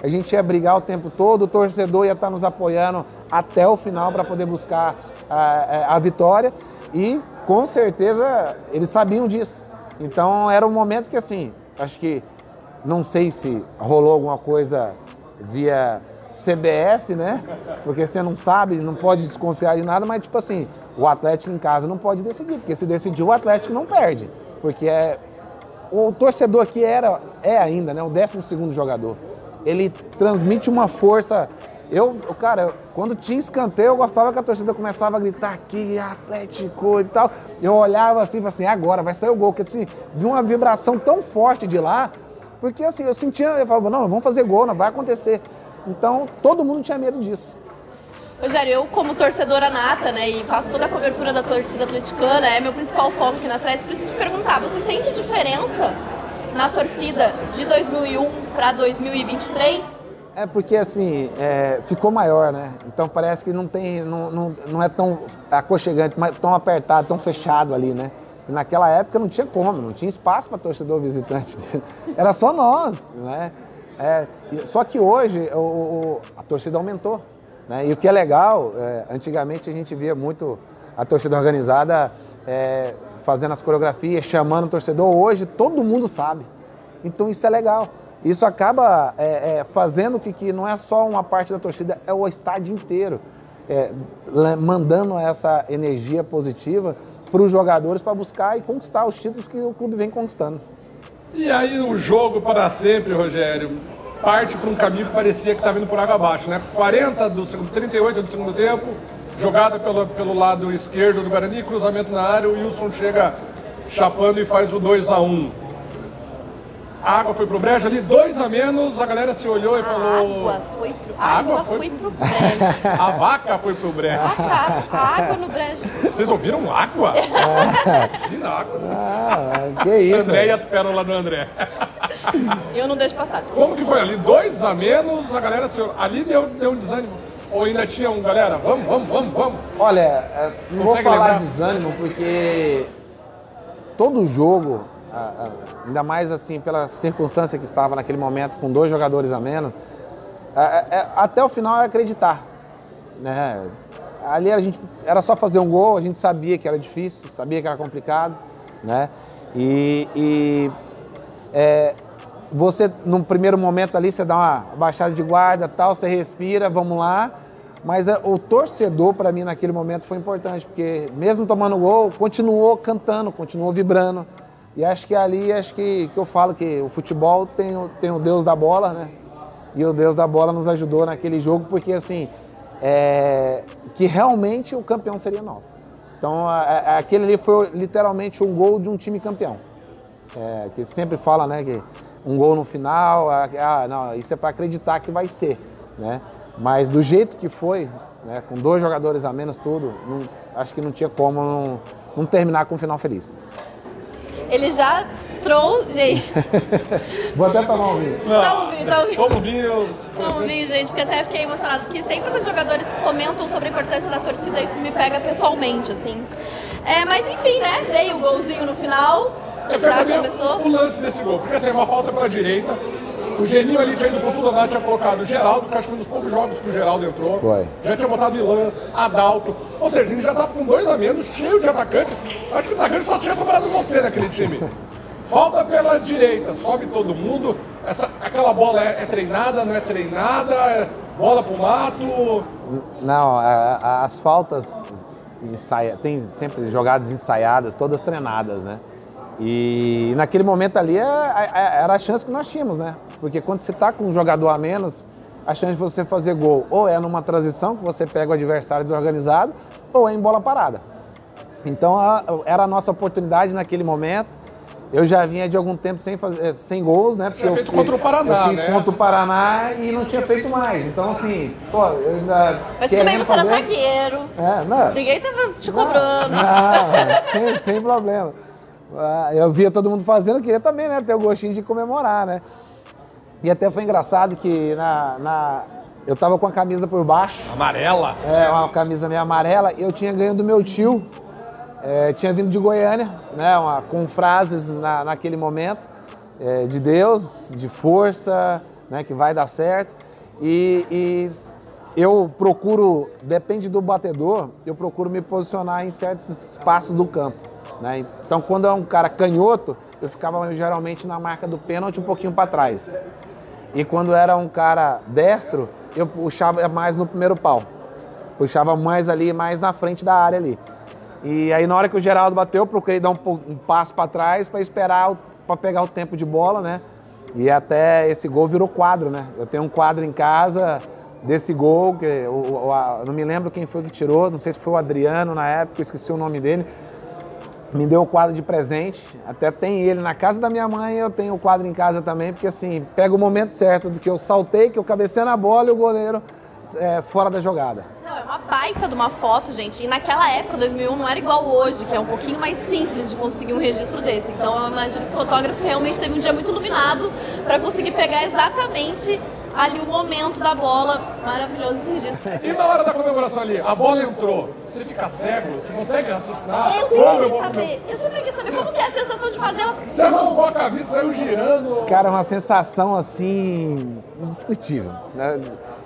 Speaker 1: a gente ia brigar o tempo todo, o torcedor ia estar nos apoiando até o final para poder buscar a vitória e com certeza eles sabiam disso. Então era um momento que assim, acho que não sei se rolou alguma coisa via CBF, né? Porque você não sabe, não pode desconfiar de nada, mas tipo assim, o Atlético em casa não pode decidir, porque se decidir o Atlético não perde, porque o torcedor aqui é ainda, né, o 12º jogador. Ele transmite uma força. Cara, quando tinha escanteio, eu gostava que a torcida começava a gritar aqui, Atlético e tal. Eu olhava assim e falava assim, agora vai sair o gol. Porque assim, vi uma vibração tão forte de lá, porque assim, eu falava, não, vamos fazer gol, não vai acontecer. Então, todo mundo tinha medo disso.
Speaker 3: Rogério, eu como torcedora nata, né, e faço toda a cobertura da torcida atleticana, é meu principal foco aqui na Atlético, preciso te perguntar, você sente a diferença na torcida de 2001 para 2023?
Speaker 1: É porque assim, ficou maior, né? Então parece que não é tão aconchegante, tão apertado, tão fechado ali, né? E naquela época não tinha como, não tinha espaço para torcedor visitante, era só nós, né? Só que hoje a torcida aumentou. Né? E o que é legal, antigamente a gente via muito a torcida organizada fazendo as coreografias, chamando o torcedor. Hoje todo mundo sabe. Então isso é legal. Isso acaba fazendo que não é só uma parte da torcida, é o estádio inteiro, mandando essa energia positiva para os jogadores para buscar e conquistar os títulos que o clube vem conquistando.
Speaker 2: E aí o jogo para sempre, Rogério, parte para um caminho que parecia que estava indo por água abaixo, né? 38 do segundo tempo, jogada pelo lado esquerdo do Guarani, cruzamento na área, o Wilson chega chapando e faz o 2-1. A água foi pro brejo ali, 2 a menos, a galera se olhou e falou...
Speaker 3: A água foi pro brejo.
Speaker 2: A vaca foi pro brejo.
Speaker 3: A água no brejo.
Speaker 2: Vocês ouviram água? Sim, água.
Speaker 1: Que isso.
Speaker 2: André e as pérolas do André.
Speaker 3: Eu não deixo passar, desculpa.
Speaker 2: Como que foi ali? 2 a menos, a galera se olhou. Ali deu um desânimo. Ou ainda tinha galera, vamos.
Speaker 1: Olha, não vou
Speaker 2: Consegue
Speaker 1: falar
Speaker 2: lembrar?
Speaker 1: desânimo, porque todo jogo, ainda mais assim pela circunstância que estava naquele momento, com 2 jogadores a menos, até o final é acreditar, né? Ali a gente era só fazer um gol, a gente sabia que era difícil, sabia que era complicado, né? Você, num primeiro momento ali, você dá uma baixada de guarda, tal, você respira, vamos lá. Mas o torcedor, para mim, naquele momento foi importante, porque mesmo tomando gol, continuou cantando, continuou vibrando. E acho que ali, que eu falo que o futebol tem o Deus da bola, né? E o Deus da bola nos ajudou naquele jogo, porque assim, que realmente o campeão seria nosso. Então, aquele ali foi literalmente um gol de um time campeão. Que sempre fala, né, que um gol no final, não, isso é para acreditar que vai ser, né? Mas do jeito que foi, né, com 2 jogadores a menos, tudo, acho que não tinha como não terminar com um final feliz.
Speaker 3: Ele já trouxe, gente.
Speaker 1: Vou até tomar um vinho.
Speaker 2: Toma um vinho.
Speaker 3: Toma um vinho, gente, porque até fiquei emocionado, porque sempre que os jogadores comentam sobre a importância da torcida, isso me pega pessoalmente, assim. Mas enfim, né, veio o golzinho no final.
Speaker 2: Eu percebi o lance desse gol, porque assim, uma falta pela direita, o Geninho ali tinha ido por tudo lá, tinha colocado o Geraldo, que acho que foi um dos poucos jogos que o Geraldo entrou.
Speaker 1: Foi.
Speaker 2: Já tinha botado Ilan, Adalto, ou seja, a gente já tava com 2 a menos, cheio de atacantes. Acho que o zagueiro só tinha sobrado você naquele time. Falta pela direita, sobe todo mundo, aquela bola é treinada, não é treinada, bola pro mato...
Speaker 1: Não, as faltas tem sempre jogadas ensaiadas, todas treinadas, né? E naquele momento ali era a chance que nós tínhamos, né? Porque quando você está com um jogador a menos, a chance de você fazer gol ou é numa transição, que você pega o adversário desorganizado, ou é em bola parada. Então era a nossa oportunidade naquele momento. Eu já vinha de algum tempo sem gols, né? Porque
Speaker 2: eu fiz contra o Paraná,
Speaker 1: eu fiz contra o Paraná e não tinha feito mais. Então, assim, eu ainda...
Speaker 3: Mas tudo bem, você era zagueiro.
Speaker 1: Não.
Speaker 3: Ninguém tava te cobrando.
Speaker 1: Não, sem problema. Eu via todo mundo fazendo, eu queria também, né, ter o gostinho de comemorar, né? E até foi engraçado que eu tava com a camisa por baixo.
Speaker 2: Amarela?
Speaker 1: Uma camisa meio amarela, e eu tinha ganho do meu tio, tinha vindo de Goiânia, né, com frases naquele momento, de Deus, de força, né, que vai dar certo. E eu procuro, depende do batedor, eu procuro me posicionar em certos espaços do campo, né? Então, quando é um cara canhoto, eu ficava geralmente na marca do pênalti um pouquinho para trás. E quando era um cara destro, eu puxava mais no primeiro pau. Puxava mais ali, mais na frente da área ali. E aí, na hora que o Geraldo bateu, eu procurei dar um passo para trás para esperar, para pegar o tempo de bola, né? E até esse gol virou quadro, né? Eu tenho um quadro em casa desse gol, que não me lembro quem foi que tirou, não sei se foi o Adriano na época, eu esqueci o nome dele. Me deu o quadro de presente, até tem ele na casa da minha mãe, eu tenho o quadro em casa também, porque assim, pega o momento certo do que eu saltei, que eu cabecei na bola e o goleiro fora da jogada.
Speaker 3: Não, é uma baita de uma foto, gente, e naquela época, 2001, não era igual hoje, que é um pouquinho mais simples de conseguir um registro desse. Então eu imagino que o fotógrafo realmente teve um dia muito iluminado para conseguir pegar exatamente ali o momento da bola, maravilhoso esse registro.
Speaker 2: E na hora da comemoração ali, a bola entrou, você fica cego, você consegue raciocinar?
Speaker 3: Eu sempre quis saber como que é a sensação de fazer ela.
Speaker 2: Você arrancou a camisa, saiu girando.
Speaker 1: Cara, é uma sensação assim, indescritível, né?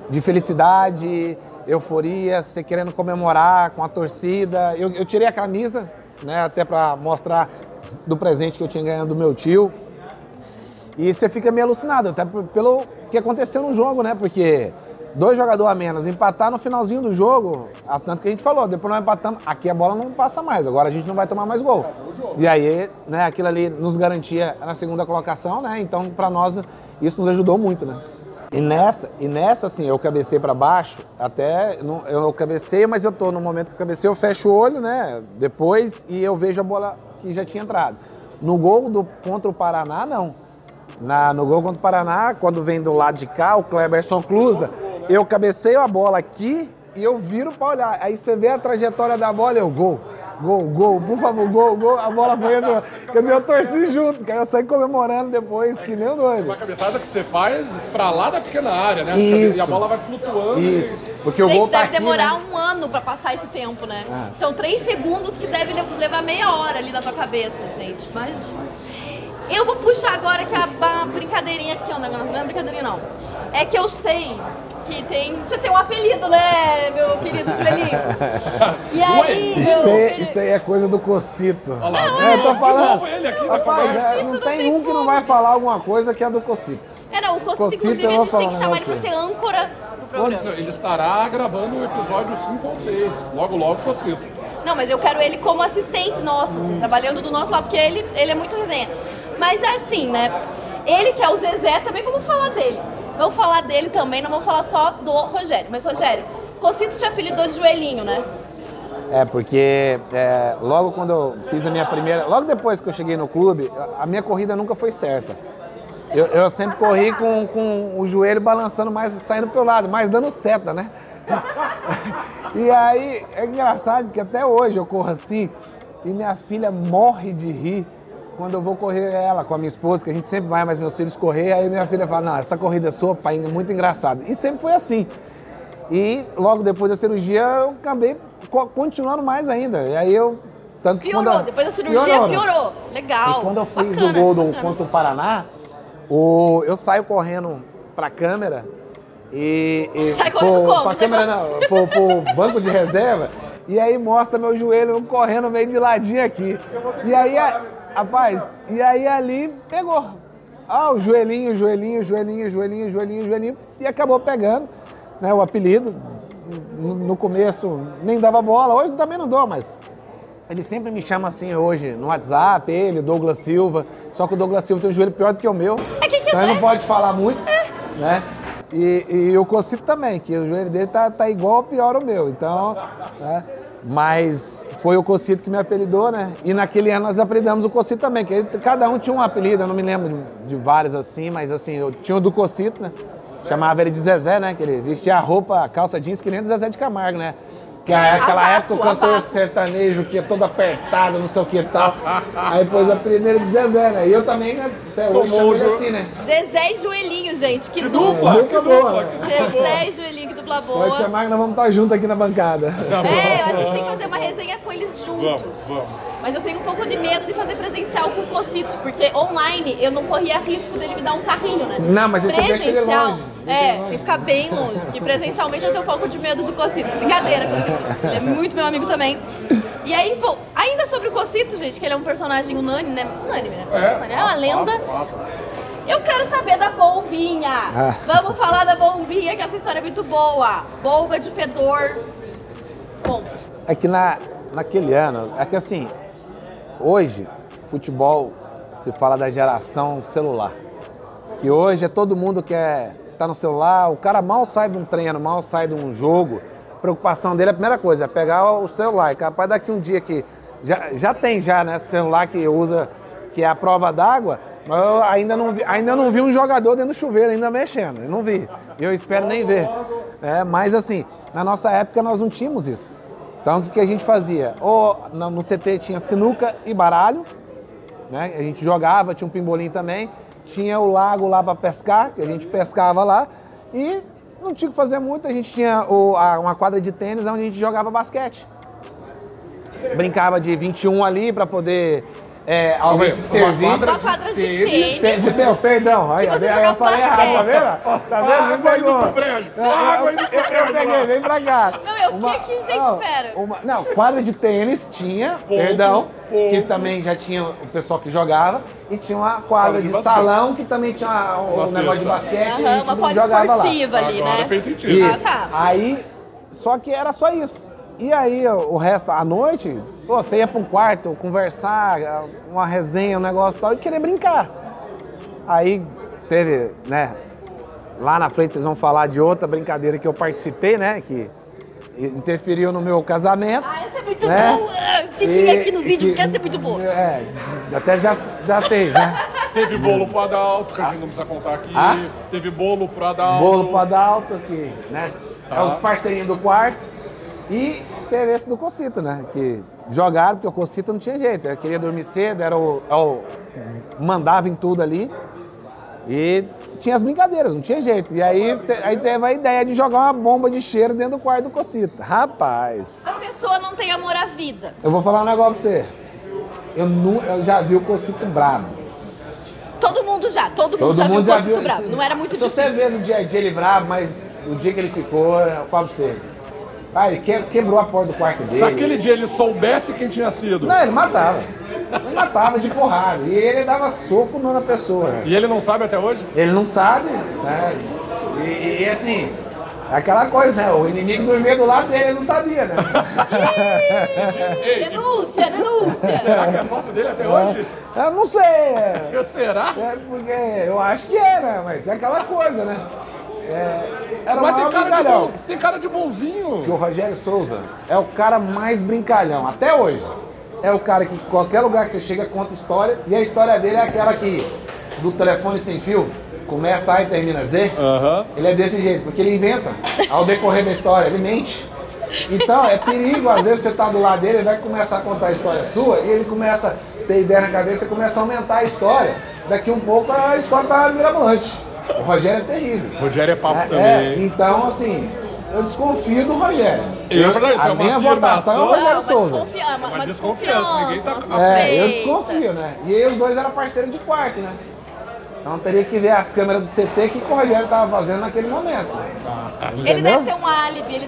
Speaker 1: De felicidade, euforia, você querendo comemorar com a torcida. Eu tirei a camisa, né, até para mostrar do presente que eu tinha ganhado do meu tio. E você fica meio alucinado, até pelo que aconteceu no jogo, né? Porque 2 jogadores a menos, empatar no finalzinho do jogo, tanto que a gente falou, depois nós empatamos, aqui a bola não passa mais, agora a gente não vai tomar mais gol. E aí, né, aquilo ali nos garantia na segunda colocação, né? Então, para nós, isso nos ajudou muito, né? E nessa assim, eu cabecei para baixo, até, eu cabecei, mas eu tô no momento que eu cabecei, eu fecho o olho, né, depois, e eu vejo a bola que já tinha entrado. No gol contra o Paraná, não. No gol contra o Paraná, quando vem do lado de cá, o Cleberson cruza, eu cabeceio a bola aqui e eu viro para olhar. Aí você vê a trajetória da bola, eu gol, por favor, gol, a bola foi entrando. Quer dizer, eu torci junto, que aí eu saí comemorando depois, que nem o doido.
Speaker 2: Uma cabeçada que você faz pra lá da pequena área, né?
Speaker 1: Isso.
Speaker 2: E a bola vai flutuando.
Speaker 1: Isso. Porque
Speaker 3: gente,
Speaker 1: o gol tá
Speaker 3: deve
Speaker 1: aqui,
Speaker 3: demorar
Speaker 1: né?
Speaker 3: um ano pra passar esse tempo, né? São 3 segundos que deve levar meia hora ali na tua cabeça, gente. Imagina. Eu vou puxar agora que a brincadeirinha aqui, não é brincadeirinha não. É que eu sei que você tem um apelido, né, meu querido Joelinho? E aí,
Speaker 1: isso aí é coisa do Cocito.
Speaker 2: Olha lá,
Speaker 1: eu tô falando.
Speaker 2: ele aqui,
Speaker 1: Rapaz, não tem um que não vai falar alguma coisa que é do Cocito.
Speaker 3: Não, o Cocito, inclusive, a gente tem que chamar ele pra ser âncora do programa.
Speaker 2: Ele estará gravando o episódio 5 ou 6, logo Cocito.
Speaker 3: Não, mas eu quero ele como assistente nosso, assim, trabalhando do nosso lado, porque ele é muito resenha. Mas é assim, né? Ele que é o Zezé, também vamos falar dele. Vamos falar dele também, não vamos falar só do Rogério. Mas, Rogério, Cocito te apelidou de Joelhinho, né?
Speaker 1: Porque logo quando eu fiz a minha primeira... Logo depois que eu cheguei no clube, a minha corrida nunca foi certa. Eu sempre corri com o joelho balançando mais, saindo pelo lado, mais dando seta, né? E aí, é engraçado que até hoje eu corro assim e minha filha morre de rir quando eu vou correr ela com a minha esposa, que a gente sempre vai, mas meus filhos correr, aí minha filha fala, não, essa corrida é sua, pai, é muito engraçado. E sempre foi assim. E logo depois da cirurgia eu acabei continuando mais ainda. E aí eu... Tanto que
Speaker 3: piorou, depois da cirurgia piorou. Legal.
Speaker 1: E quando eu fiz o gol contra o Paraná, eu saio correndo pra câmera e
Speaker 3: sai correndo como?
Speaker 1: Pra câmera não, pro banco de reserva. E aí mostra meu joelho correndo meio de ladinho aqui. E aí, rapaz, ali pegou. O joelhinho. E acabou pegando, né, o apelido. No começo nem dava bola, hoje também não dou, mas ele sempre me chama assim hoje no WhatsApp, o Douglas Silva. Só que o Douglas Silva tem um joelho pior do que o meu. Então ele não pode falar muito, né? E o Cocito também, que o joelho dele tá igual ou pior o meu, então, né? Mas foi o Cocito que me apelidou, né? E naquele ano nós apelidamos o Cocito também, que cada um tinha um apelido, eu não me lembro de vários assim, mas assim, eu tinha o do Cocito, né? Chamava ele de Zezé, né? Que ele vestia a roupa, a calça jeans que nem do Zezé de Camargo, né? Que aquela época o cantor sertanejo que é todo apertado, não sei o que e tal. Aí pôs o apelido dele de Zezé, né? E eu também, né, até hoje chamo ele assim, né?
Speaker 3: Zezé e Joelhinho, gente, que dupla!
Speaker 1: Dupla boa, né?
Speaker 3: Zezé e Joelhinho, que dupla boa.
Speaker 1: Pode chamar que nós vamos estar juntos aqui na bancada.
Speaker 3: A gente tem que fazer uma resenha com eles juntos. Vamos. Mas eu tenho um pouco de medo de fazer presencial com o Cocito, porque online eu não corria risco dele me dar um carrinho, né?
Speaker 1: Não, mas esse deixa ele longe.
Speaker 3: Tem que ficar bem longe, porque presencialmente eu tenho um pouco de medo do Cocito. Brincadeira, Cocito. Ele é muito meu amigo também. E aí, ainda sobre o Cocito, gente, que ele é um personagem unânime, né? Unânime, né? É uma lenda. Eu quero saber da bombinha. Vamos falar da bombinha, que essa história é muito boa. Bomba de fedor. Conta.
Speaker 1: É que naquele ano, é que assim, hoje, futebol se fala da geração celular. E hoje é todo mundo que tá no celular, o cara mal sai de um treino, mal sai de um jogo. A preocupação dele, a primeira coisa, é pegar o celular. E capaz daqui um dia que já tem né, celular que usa, que é a prova d'água, mas eu ainda não vi um jogador dentro do chuveiro ainda mexendo, eu não vi. Eu espero nem ver. Mas assim, na nossa época nós não tínhamos isso. Então o que a gente fazia? No CT tinha sinuca e baralho, né? A gente jogava, tinha um pimbolim também, tinha o lago lá para pescar, que a gente pescava lá, e não tinha o que fazer muito, a gente tinha uma quadra de tênis onde a gente jogava basquete. Brincava de 21 ali para poder alguém se servir.
Speaker 3: Uma quadra de tênis.
Speaker 1: Perdão, aí,
Speaker 3: você
Speaker 1: eu
Speaker 3: joga
Speaker 1: falei errado, tá vendo? Tá vendo? Me pegou. Eu peguei, vem pra cá.
Speaker 3: Não, eu fiquei aqui, gente, pera.
Speaker 1: Não, quadra de tênis tinha, que também já tinha o pessoal que jogava, e tinha uma quadra de salão que também tinha um negócio de basquete e a gente
Speaker 3: uma
Speaker 1: jogava lá.
Speaker 3: esportiva ali, né?
Speaker 2: Fez sentido.
Speaker 1: Isso.
Speaker 3: Ah, tá.
Speaker 1: Aí, só que era só isso. E aí, o resto, à noite, você ia para um quarto, conversar, uma resenha, um negócio e tal, e querer brincar. Aí teve, né, lá na frente vocês vão falar de outra brincadeira que eu participei, né, que interferiu no meu casamento.
Speaker 3: Ah, essa é muito
Speaker 1: né?
Speaker 3: boa! Fiquei aqui no vídeo porque essa é muito boa.
Speaker 1: Até já fez, né?
Speaker 2: Teve bolo pro Adalto, que a gente não precisa contar aqui. Teve bolo pro Adalto.
Speaker 1: Bolo pro Adalto, que, né, é os parceirinhos do quarto. E teve esse do Cocito, né? Que jogaram, porque o Cocito não tinha jeito. Ele queria dormir cedo, mandava em tudo ali. E tinha as brincadeiras, não tinha jeito. E aí teve a ideia de jogar uma bomba de cheiro dentro do quarto do Cocito. Rapaz!
Speaker 3: A pessoa não tem amor à vida.
Speaker 1: Eu vou falar um negócio pra você. Eu já vi o Cocito brabo.
Speaker 3: Todo mundo já viu o Cocito brabo. Não era muito difícil.
Speaker 1: Se você vê no dia a dia ele brabo, mas o dia que ele ficou, eu falo pra você. Ele quebrou a porta do quarto dele.
Speaker 2: Se aquele dia ele soubesse quem tinha sido.
Speaker 1: Não, ele matava. Ele matava de porrada. E ele dava soco na pessoa. Né?
Speaker 2: E ele não sabe até hoje?
Speaker 1: Ele não sabe, né? E assim, é aquela coisa, né? O inimigo dormia do lado dele, ele não sabia, né?
Speaker 3: Denúncia!
Speaker 2: Será que é sócio dele até hoje?
Speaker 1: Eu não sei.
Speaker 2: Será?
Speaker 1: Porque eu acho que é, né? Mas é aquela coisa, né? Era
Speaker 2: Mas
Speaker 1: brincalhão.
Speaker 2: tem cara de bonzinho.
Speaker 1: Que o Rogério Souza é o cara mais brincalhão, até hoje. É o cara que qualquer lugar que você chega conta história, e a história dele é aquela que, do telefone sem fio, começa A e termina Z. Ele é desse jeito, porque ele inventa ao decorrer da história, ele mente. Então é perigo, às vezes você tá do lado dele, ele vai começar a contar a história sua, e ele começa a ter ideia na cabeça e começa a aumentar a história. Daqui um pouco a história tá mirabolante. O Rogério é terrível.
Speaker 2: O Rogério é papo também.
Speaker 1: Então, assim, eu desconfio do Rogério.
Speaker 2: A
Speaker 1: minha votação é o Rogério Souza.
Speaker 3: Uma desconfiança,
Speaker 2: ninguém tá
Speaker 1: eu desconfio, né? E aí os dois eram parceiros de quarto, né? Então teria que ver as câmeras do CT que o Rogério estava fazendo naquele momento.
Speaker 3: Ele deve ter um álibi,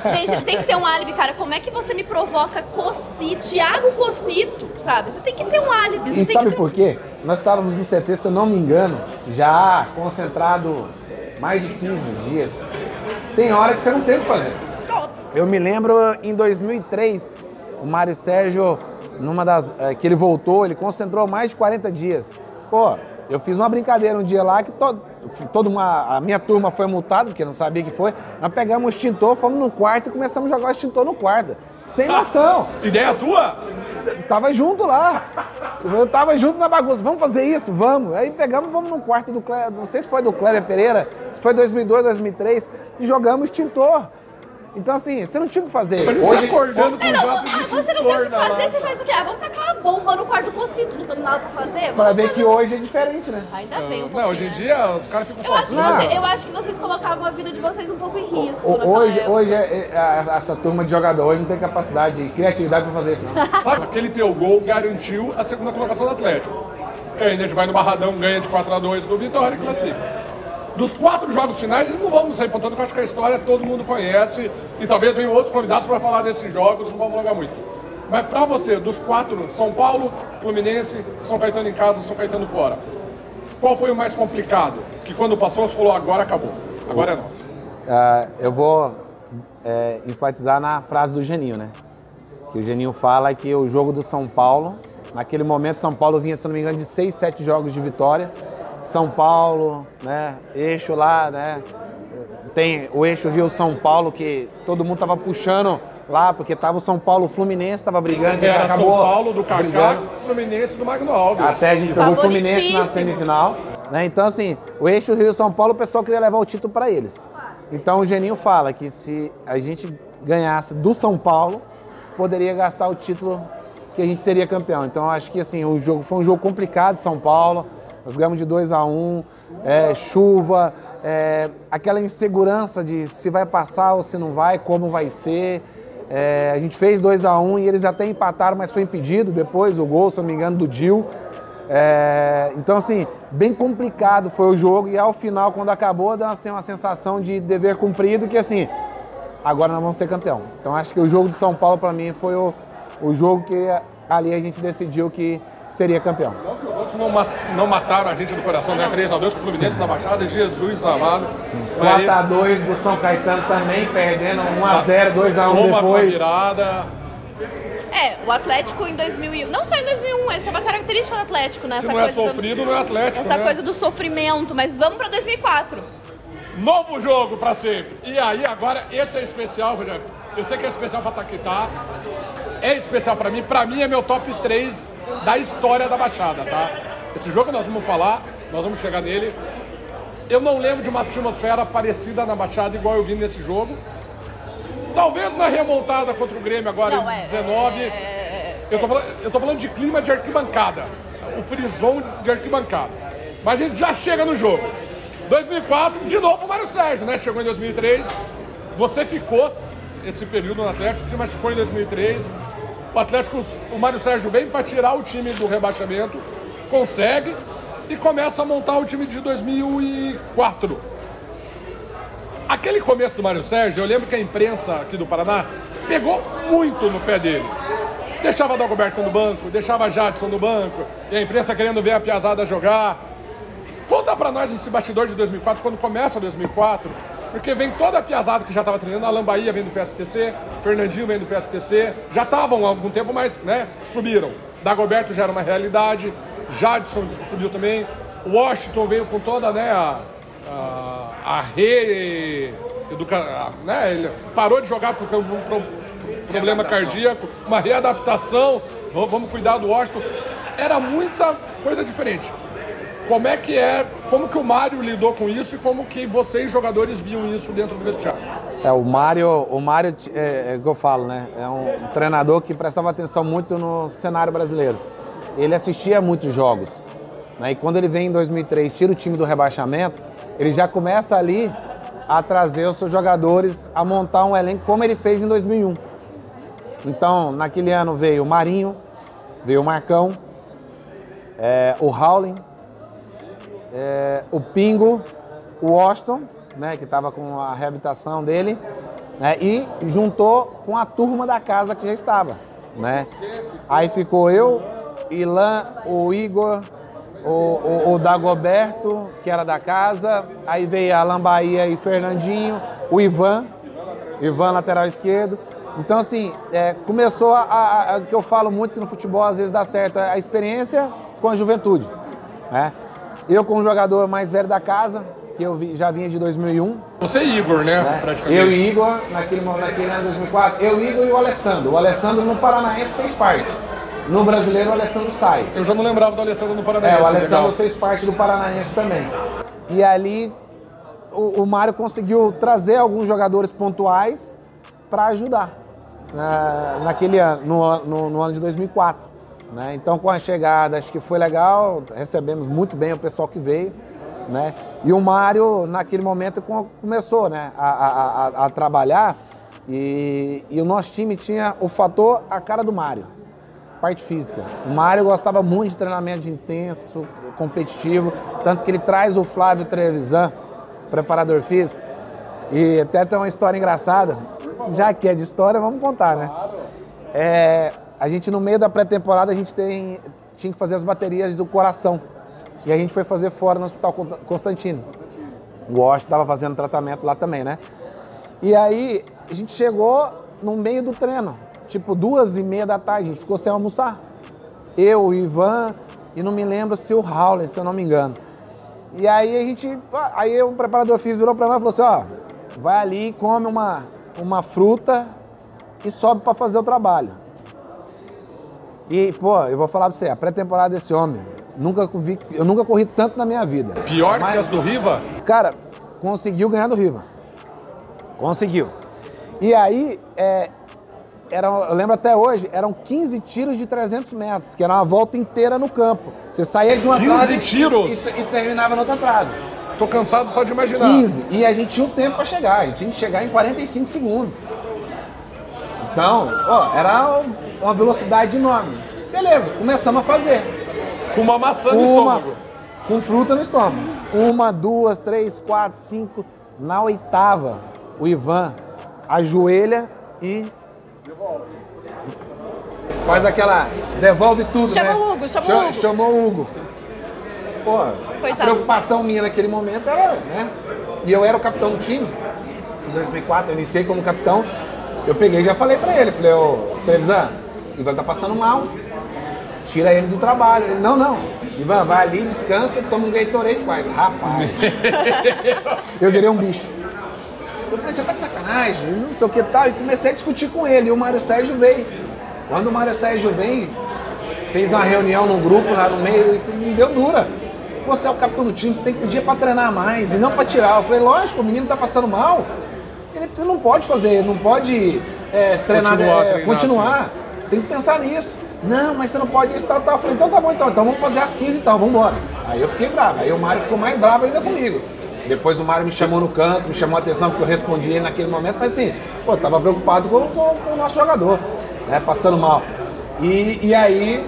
Speaker 3: Gente, ele tem que ter um álibi, cara. Como é que você me provoca Thiago Cocito, sabe? Você tem que ter um álibi.
Speaker 1: E sabe por quê? Nós estávamos no CT, se eu não me engano, já concentrado mais de 15 dias. Tem hora que você não tem o que fazer. Eu me lembro em 2003, o Mário Sérgio, que ele voltou, ele concentrou mais de 40 dias. Pô, eu fiz uma brincadeira um dia lá que a minha turma foi multada, porque não sabia que foi. Nós pegamos o extintor, fomos no quarto e começamos a jogar o extintor no quarto. Sem noção.
Speaker 2: Ideia tua?
Speaker 1: Tava junto lá. Eu tava junto na bagunça. Vamos fazer isso? Vamos. Aí pegamos, vamos no quarto do Kleber, não sei se foi do Kleber Pereira, se foi 2002, 2003, e jogamos extintor. Então, assim, você não tinha o que fazer.
Speaker 2: Hoje acordando com
Speaker 3: você não tem o que fazer, você faz o quê? Vamos tacar uma bomba no quarto do Cocito, não tem nada pra fazer?
Speaker 1: Pra ver que hoje é diferente, né?
Speaker 3: Ainda bem um pouquinho,
Speaker 2: Não, hoje em dia os caras ficam
Speaker 3: eu acho que vocês colocavam a vida de vocês um pouco em risco.
Speaker 1: Hoje essa turma de jogador hoje não tem capacidade e criatividade pra fazer isso, não.
Speaker 2: Sabe, aquele teu gol garantiu a segunda colocação do Atlético. A gente vai no Barradão, ganha de 4-2 do Vitória e classifica. Dos 4 jogos finais, não vamos sair pontuando, porque eu acho que a história todo mundo conhece e talvez venham outros convidados para falar desses jogos, não vamos alongar muito. Mas para você, dos 4, São Paulo, Fluminense, São Caetano em casa, São Caetano fora, qual foi o mais complicado? Que quando passou, você falou, agora acabou, agora é nosso.
Speaker 1: Eu vou enfatizar na frase do Geninho, né? Que o Geninho fala que o jogo do São Paulo, naquele momento São Paulo vinha, se não me engano, de 6, 7 jogos de vitória. São Paulo, né, eixo lá, né, tem o eixo Rio-São Paulo, que todo mundo tava puxando lá, porque tava o São Paulo, o Fluminense tava brigando, que
Speaker 2: era
Speaker 1: acabou
Speaker 2: São Paulo do Kaká, Fluminense do Magno Alves.
Speaker 1: Até a gente pegou o Fluminense na semifinal, né, então assim, o eixo Rio-São Paulo, o pessoal queria levar o título para eles. Então o Geninho fala que se a gente ganhasse do São Paulo, poderia gastar o título que a gente seria campeão. Então acho que assim, o jogo foi um jogo complicado de São Paulo. Nós ganhamos de 2-1, chuva, aquela insegurança de se vai passar ou se não vai, como vai ser. A gente fez 2-1 e eles até empataram, mas foi impedido depois, o gol, se não me engano, do Dil. Então, assim, bem complicado foi o jogo e ao final, quando acabou, deu assim, uma sensação de dever cumprido, que assim, agora nós vamos ser campeão. Então, acho que o jogo de São Paulo, para mim, foi o jogo que ali a gente decidiu que seria campeão.
Speaker 2: Não que os outros não mataram a gente do coração, né? 3-2 com o Fluminense na Baixada, Jesus amado.
Speaker 1: 4-2 do São Caetano também, perdendo 1-0, 2-1 depois.
Speaker 2: Virada.
Speaker 3: O Atlético em 2001, não só em 2001, essa é uma característica do Atlético, né?
Speaker 2: Se não é sofrido, não é Atlético,
Speaker 3: essa
Speaker 2: né?
Speaker 3: coisa do sofrimento, mas vamos para 2004.
Speaker 2: Novo jogo para sempre. E aí, agora, esse é especial, Rogério. Eu sei que é especial para Taquitá. É especial para mim é meu top 3 da história da Baixada, tá? Esse jogo nós vamos falar, nós vamos chegar nele. Eu não lembro de uma atmosfera parecida na Baixada igual eu vi nesse jogo. Talvez na remontada contra o Grêmio agora em 19. Eu tô falando de clima de arquibancada. O frison de arquibancada. Mas a gente já chega no jogo. 2004, de novo o Mário Sérgio, né? Chegou em 2003. Você ficou esse período no Atlético, se machucou em 2003. O Atlético, o Mário Sérgio vem para tirar o time do rebaixamento, consegue e começa a montar o time de 2004. Aquele começo do Mário Sérgio, eu lembro que a imprensa aqui do Paraná pegou muito no pé dele. Deixava Dagoberto no banco, deixava Jadson no banco, e a imprensa querendo ver a piazada jogar. Conta pra nós esse bastidor de 2004, quando começa 2004, porque vem toda a piazada que já estava treinando, Alan Bahia vem do PSTC, Fernandinho vem do PSTC, já estavam há algum tempo, mas né, subiram. Dagoberto já era uma realidade, Jadson subiu também, Washington veio com toda né, né, ele parou de jogar por um problema cardíaco, uma readaptação, vamos cuidar do Washington. Era muita coisa diferente. Como que o Mário lidou com isso e como que vocês, jogadores, viam isso dentro do vestiário?
Speaker 1: O Mário é o que eu falo, né? É um treinador que prestava atenção muito no cenário brasileiro. Ele assistia muitos jogos, né? E quando ele vem em 2003, tira o time do rebaixamento, ele já começa ali a trazer os seus jogadores, a montar um elenco como ele fez em 2001. Então, naquele ano veio o Marinho, veio o Marcão, o Howling, o Pingo, o Washington, né, que estava com a reabilitação dele, né, e juntou com a turma da casa que já estava. Né? Aí ficou eu, Ilan, o Igor, o Dagoberto, que era da casa, aí veio Alan Bahia e Fernandinho, o Ivan lateral esquerdo. Então, assim, começou a que eu falo muito que no futebol às vezes dá certo, a experiência com a juventude. Né? Eu com o jogador mais velho da casa, que eu já vinha de 2001.
Speaker 2: Você e Igor, né? Praticamente.
Speaker 1: Eu e Igor, naquele ano de 2004, eu, Igor e o Alessandro. O Alessandro no Paranaense fez parte. No Brasileiro, o Alessandro sai.
Speaker 2: Eu já não lembrava do Alessandro no Paranaense.
Speaker 1: O Alessandro fez parte do Paranaense também. E ali, o Mário conseguiu trazer alguns jogadores pontuais para ajudar naquele ano, no ano de 2004. Né? Então, com a chegada, acho que foi legal, recebemos muito bem o pessoal que veio. Né? E o Mário, naquele momento, começou, né, a trabalhar e o nosso time tinha o fator a cara do Mário, parte física. O Mário gostava muito de treinamento intenso, competitivo, tanto que ele traz o Flávio Trevisan, preparador físico, e até tem uma história engraçada, já que é de história, vamos contar, né? A gente, no meio da pré-temporada, a gente tinha que fazer as baterias do coração. E a gente foi fazer fora no Hospital Constantino. O Washington estava fazendo tratamento lá também, né? E aí, a gente chegou no meio do treino. Tipo, 2h30 da tarde, a gente ficou sem almoçar. Eu, o Ivan, e não me lembro se o Howley, se eu não me engano. E aí aí o preparador físico virou para nós e falou assim, vai ali, come uma fruta e sobe para fazer o trabalho. E, eu vou falar pra você, a pré-temporada desse homem, eu nunca corri tanto na minha vida.
Speaker 2: Pior que as do Riva?
Speaker 1: Cara, conseguiu ganhar do Riva. Conseguiu. E aí, eu lembro até hoje, eram 15 tiros de 300 metros, que era uma volta inteira no campo. Você saía de uma
Speaker 2: 15 tiros?
Speaker 1: E terminava na outra trave.
Speaker 2: Tô cansado só de imaginar.
Speaker 1: 15. E a gente tinha um tempo para chegar, a gente tinha que chegar em 45 segundos. Então, ó, era uma velocidade enorme. Beleza, começamos a fazer.
Speaker 2: Com uma maçã no estômago.
Speaker 1: Com fruta no estômago. 1, 2, 3, 4, 5. Na 8ª, o Ivan ajoelha e faz aquela... Devolve tudo,
Speaker 3: Chama
Speaker 1: né?
Speaker 3: o Hugo, chama o Hugo.
Speaker 1: Chamou o Hugo. Pô, a
Speaker 3: Coitado.
Speaker 1: preocupação minha naquele momento era, né? E eu era o capitão do time. Em 2004, eu iniciei como capitão. Eu peguei e já falei pra ele. Falei, ô, Trevisan, o Ivan tá passando mal. Tira ele do trabalho. Ele, não. Ivan, vai ali, descansa, toma um Gatorade e faz. Rapaz. Eu virei um bicho. Eu falei, você tá de sacanagem? Não sei o que tal. E comecei a discutir com ele. E o Mário Sérgio veio. Quando o Mário Sérgio veio, fez uma reunião no grupo lá no meio e me deu dura. Você é o capitão do time, você tem que pedir pra treinar mais e não pra tirar. Eu falei, lógico, o menino tá passando mal. Ele não pode fazer, não pode continuar. Assim. Tem que pensar nisso. Não, mas você não pode isso, tal. Eu falei, então tá bom, então vamos fazer as 15 e tal, vamos embora. Aí eu fiquei bravo, aí o Mário ficou mais bravo ainda comigo. Depois o Mário me chamou no canto, me chamou a atenção porque eu respondi ele naquele momento, mas assim, pô, tava preocupado com o nosso jogador, né, passando mal. E aí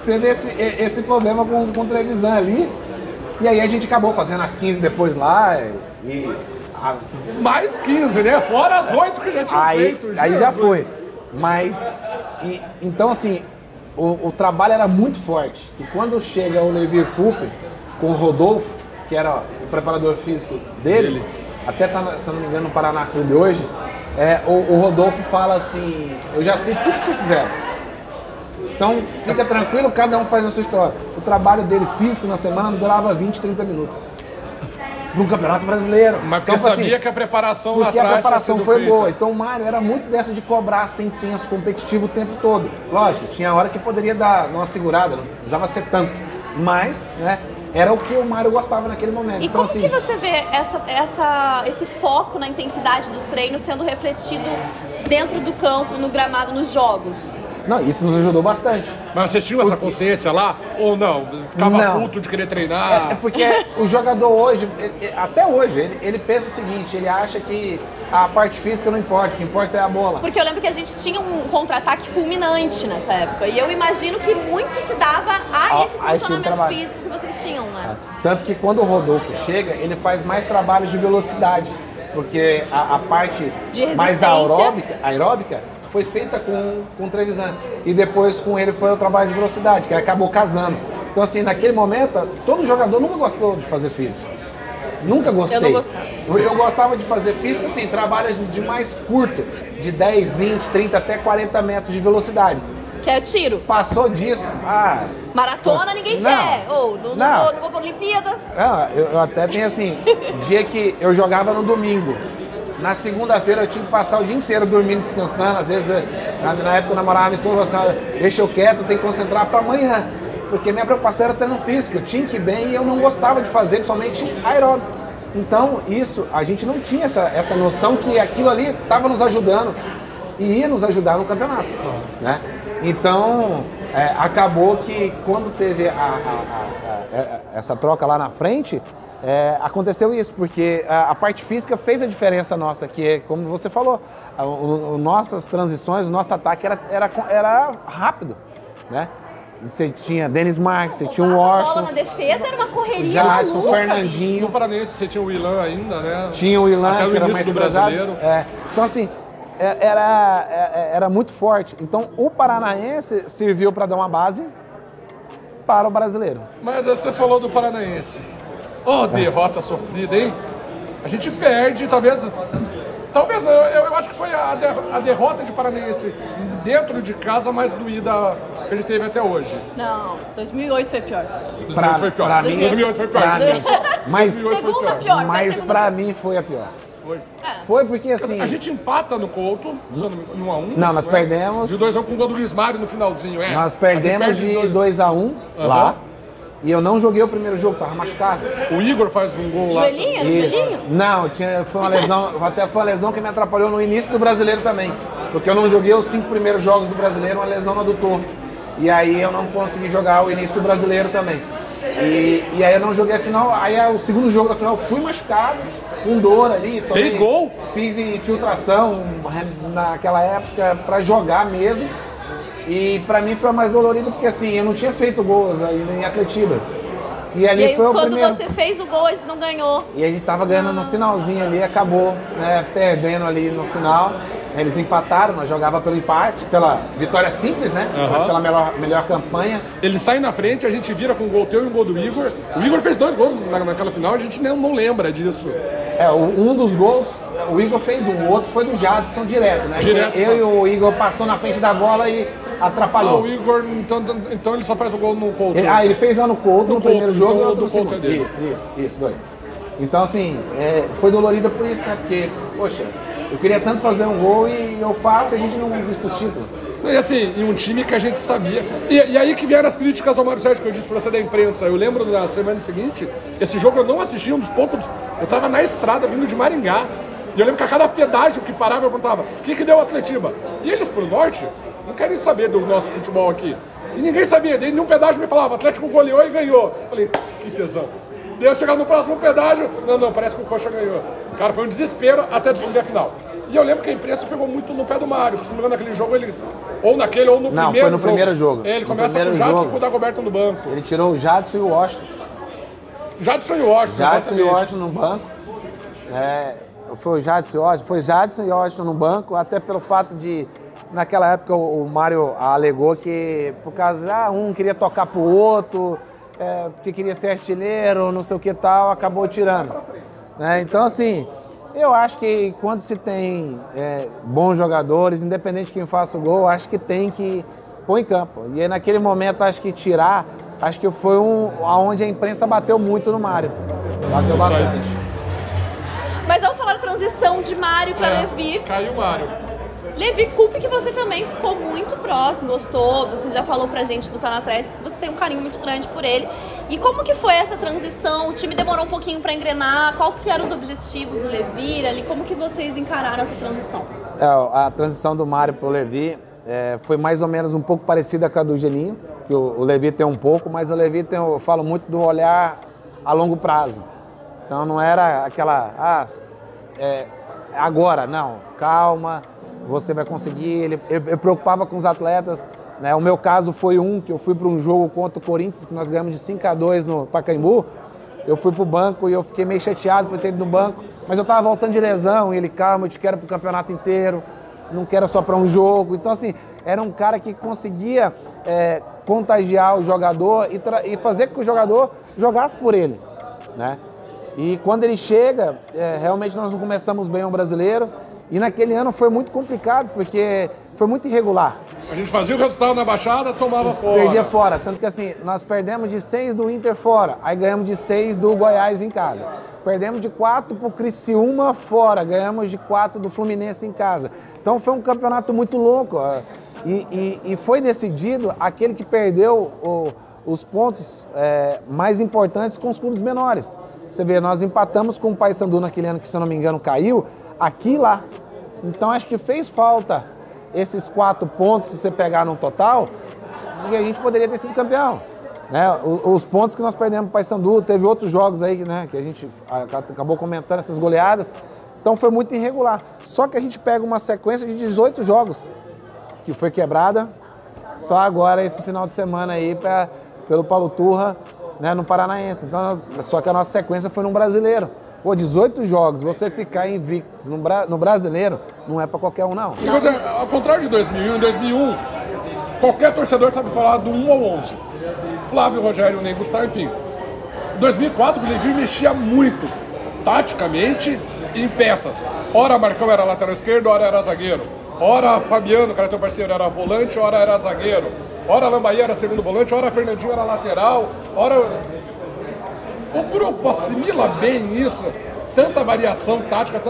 Speaker 1: teve esse problema com o Trevisan ali, e aí a gente acabou fazendo as 15 depois lá,
Speaker 2: mais 15, né? Fora as 8 que já tinha feito.
Speaker 1: Aí já foi. Mas, então assim, o trabalho era muito forte. E quando chega o Levi Cooper com o Rodolfo, que era o preparador físico dele, até tá, se eu não me engano, no Paraná Clube hoje, o Rodolfo fala assim, eu já sei tudo que vocês fizeram. Então, fica tranquilo, cada um faz a sua história. O trabalho dele físico na semana durava 20, 30 minutos. No Campeonato Brasileiro.
Speaker 2: Mas porque
Speaker 1: então,
Speaker 2: sabia
Speaker 1: assim,
Speaker 2: que a preparação lá
Speaker 1: porque
Speaker 2: atrás
Speaker 1: a preparação foi
Speaker 2: feita.
Speaker 1: boa. Então o Mário era muito dessa de cobrar, ser intenso, competitivo o tempo todo. Lógico, tinha hora que poderia dar uma segurada, não precisava ser tanto. Mas, né, era o que o Mário gostava naquele momento.
Speaker 3: E
Speaker 1: então,
Speaker 3: como
Speaker 1: assim,
Speaker 3: que você vê esse foco na intensidade dos treinos sendo refletido dentro do campo, no gramado, nos jogos?
Speaker 1: Não, isso nos ajudou bastante.
Speaker 2: Mas vocês tinham essa consciência lá? Ou não? Ficava puto de querer treinar?
Speaker 1: É porque o jogador hoje, até hoje, ele pensa o seguinte, ele acha que a parte física não importa, o que importa é a bola.
Speaker 3: Porque eu lembro que a gente tinha um contra-ataque fulminante nessa época. E eu imagino que muito se dava a esse condicionamento físico que vocês tinham, né?
Speaker 1: Tanto que quando o Rodolfo chega, ele faz mais trabalhos de velocidade. Porque a parte mais aeróbica foi feita com o Trevisan. E depois com ele foi o trabalho de velocidade, que acabou casando. Então assim, naquele momento, todo jogador nunca gostou de fazer físico. Nunca gostei.
Speaker 3: Eu não gostava.
Speaker 1: Eu gostava de fazer físico, assim, trabalhos de mais curto, de 10, 20, 30 até 40 metros de velocidades.
Speaker 3: Que é o tiro.
Speaker 1: Passou disso.
Speaker 3: Maratona ninguém quer. Ou não vou pra Olimpíada.
Speaker 1: Eu até tenho assim, dia que eu jogava no domingo. Na segunda-feira eu tinha que passar o dia inteiro dormindo, descansando. Às vezes, na época eu namorava minha esposa, assim, deixa eu quieto, eu tenho que concentrar para amanhã. Porque minha preocupação era treino físico, eu tinha que ir bem e eu não gostava de fazer, principalmente aeróbico. Então, isso, a gente não tinha essa noção que aquilo ali estava nos ajudando e ia nos ajudar no campeonato. Né? Então, acabou que quando teve essa troca lá na frente, aconteceu isso, porque a parte física fez a diferença nossa, que é, como você falou, nossas transições, o nosso ataque era rápido, né? Você tinha Denis Marques, você tinha o Orson.
Speaker 3: A bola na defesa era uma correria
Speaker 1: Jadson,
Speaker 3: maluca,
Speaker 1: Fernandinho.
Speaker 2: No Paranense você tinha o Ilan ainda, né?
Speaker 1: Tinha o Ilan,
Speaker 2: até
Speaker 1: que era mais
Speaker 2: do brasileiro.
Speaker 1: Então assim, era muito forte. Então o Paranaense serviu para dar uma base para o brasileiro.
Speaker 2: Mas você falou do Paranaense. Derrota sofrida, hein? A gente perde, talvez não, eu acho que foi a derrota de Paranaense dentro de casa mais doída que a gente teve até hoje.
Speaker 3: Não, 2008 foi pior.
Speaker 2: 2008 foi pior.
Speaker 3: 2008
Speaker 2: foi pior.
Speaker 1: Mas,
Speaker 3: segunda pior.
Speaker 1: Mas pra mim foi a pior. Foi porque assim...
Speaker 2: A gente empata no Couto, em 1-1.
Speaker 1: Não, nós perdemos...
Speaker 2: De 2-1 com o gol do Luiz Mário no finalzinho,
Speaker 1: Nós perdemos de 2-1 lá. E eu não joguei o primeiro jogo, tava machucado.
Speaker 2: O Igor faz um gol lá.
Speaker 3: Joelhinho? Era joelhinho?
Speaker 1: Não, foi uma lesão, até foi uma lesão que me atrapalhou no início do brasileiro também. Porque eu não joguei os 5 primeiros jogos do brasileiro, uma lesão no adutor. E aí eu não consegui jogar o início do brasileiro também. E aí eu não joguei a final, aí o segundo jogo da final eu fui machucado, com dor ali.
Speaker 2: Fez gol?
Speaker 1: Fiz infiltração naquela época pra jogar mesmo. E pra mim foi mais dolorido porque assim, eu não tinha feito gols ainda em Atletibas. E ali
Speaker 3: aí,
Speaker 1: foi o
Speaker 3: quando
Speaker 1: primeiro.
Speaker 3: você fez o gol, a gente não ganhou.
Speaker 1: E a gente tava ganhando no finalzinho ali, acabou, né, perdendo ali no final. Eles empataram, nós jogava pelo empate, pela vitória simples, né? Pela melhor campanha.
Speaker 2: Eles saem na frente, a gente vira com um gol teu e um gol do Igor. O Igor fez 2 gols naquela final, a gente não lembra disso.
Speaker 1: Um dos gols, o Igor fez um, o outro foi do Jadson direto, né?
Speaker 2: Direto.
Speaker 1: Eu e o Igor passou na frente da bola e atrapalhou.
Speaker 2: O Igor, então ele só faz o gol no Couto.
Speaker 1: Ele fez lá no Couto, no primeiro jogo, e outro no segundo.
Speaker 2: Dele.
Speaker 1: Isso, 2. Então, assim, foi dolorido por isso, né? Porque, poxa, eu queria tanto fazer um gol e eu faço e a gente não conquista o título.
Speaker 2: E assim, em um time que a gente sabia. E aí que vieram as críticas ao Mário Sérgio, que eu disse pra você da imprensa. Eu lembro na semana seguinte, esse jogo eu não assisti, um dos poucos. Eu tava na estrada vindo de Maringá. E eu lembro que a cada pedágio que parava eu perguntava: o que deu o Atletiba? E eles pro norte não querem saber do nosso futebol aqui. E ninguém sabia dele, nenhum pedágio me falava: Atlético goleou e ganhou. Eu falei: que tesão. Daí eu chegar no próximo pedágio, não, parece que o Coxa ganhou. Cara, foi um desespero até descobrir a final. E eu lembro que a imprensa pegou muito no pé do Mário. Se não me engano, naquele jogo ele. Ou naquele, ou no primeiro jogo.
Speaker 1: Não, foi no primeiro jogo.
Speaker 2: Ele começa com o Jadson e com o Dagoberto no banco.
Speaker 1: Ele tirou o Jadson e o Washington.
Speaker 2: Jadson e o Washington,
Speaker 1: Jadson e o Washington no banco. Foi o Jadson e o Washington. Foi Jadson e o Washington no banco, até pelo fato de, naquela época, o Mário alegou que, por causa, um queria tocar pro outro, porque queria ser artilheiro, não sei o que tal, acabou tirando. Então, assim, eu acho que quando se tem bons jogadores, independente de quem faça o gol, acho que tem que pôr em campo. E aí, naquele momento, acho que tirar, acho que foi onde a imprensa bateu muito no Mário. Bateu bastante.
Speaker 3: Mas vamos falar da transição de Mário para Levi.
Speaker 2: Caiu o Mário.
Speaker 3: Levi Coupe, que você também ficou muito próximo, gostou, você já falou pra gente do Tá na Trás que você tem um carinho muito grande por ele. E como que foi essa transição? O time demorou um pouquinho pra engrenar, qual que eram os objetivos do Levi ali, como que vocês encararam essa transição?
Speaker 1: A transição do Mário pro Levi foi mais ou menos um pouco parecida com a do Geninho, que o Levi tem um pouco, mas o Levi tem, eu falo muito do olhar a longo prazo. Então não era aquela, agora, não, calma, você vai conseguir. Ele preocupava com os atletas, né? O meu caso foi que eu fui para um jogo contra o Corinthians, que nós ganhamos de 5-2 no Pacaembu. Eu fui para o banco e eu fiquei meio chateado por ter ido no banco, mas eu estava voltando de lesão e ele, calma, eu te quero para o campeonato inteiro, não quero só para um jogo. Então, assim, era um cara que conseguia contagiar o jogador e fazer com que o jogador jogasse por ele, né? E quando ele chega, realmente nós não começamos bem o brasileiro. E naquele ano foi muito complicado, porque foi muito irregular.
Speaker 2: A gente fazia o resultado na Baixada, tomava fora.
Speaker 1: Perdia fora. Tanto que assim, nós perdemos de 6 do Inter fora, aí ganhamos de 6 do Goiás em casa. Perdemos de 4 pro Criciúma fora, ganhamos de 4 do Fluminense em casa. Então foi um campeonato muito louco. E foi decidido aquele que perdeu os pontos mais importantes com os clubes menores. Você vê, nós empatamos com o Paysandu naquele ano que, se eu não me engano, caiu, aqui e lá. Então acho que fez falta esses 4 pontos, se você pegar no total, e a gente poderia ter sido campeão. Né? Os pontos que nós perdemos para o Paysandu, teve outros jogos aí, né, que a gente acabou comentando, essas goleadas. Então foi muito irregular. Só que a gente pega uma sequência de 18 jogos, que foi quebrada só agora, esse final de semana aí, pelo Paulo Turra, né, no Paranaense. Então, só que a nossa sequência foi no Brasileiro. 18 jogos, você ficar invicto no Brasileiro, não é para qualquer um, não.
Speaker 2: Ao contrário de 2001, em 2001, qualquer torcedor sabe falar do 1 ao 11. Flávio, Rogério, Ney, Gustavo e Pinto. Em 2004, o Levi mexia muito, taticamente, em peças. Ora Marcão era lateral esquerdo, ora era zagueiro. Ora Fabiano, que era teu parceiro, era volante, ora era zagueiro. Ora Lambaí era segundo volante, ora Fernandinho era lateral, ora... O grupo assimila bem isso, tanta variação tática,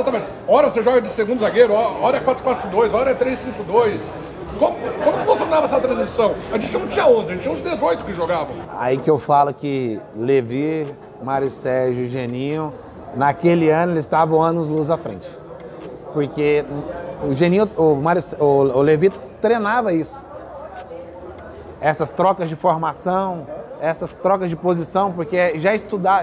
Speaker 2: ora você joga de segundo zagueiro, ora é 4-4-2, ora é 3-5-2. Como que funcionava essa transição? A gente não tinha 11, a gente tinha uns 18 que jogavam. Aí
Speaker 1: que eu falo que Levi, Mário Sérgio e Geninho, naquele ano eles estavam anos-luz à frente. Porque o Geninho, o Levi treinava isso. Essas trocas de formação, essas trocas de posição, porque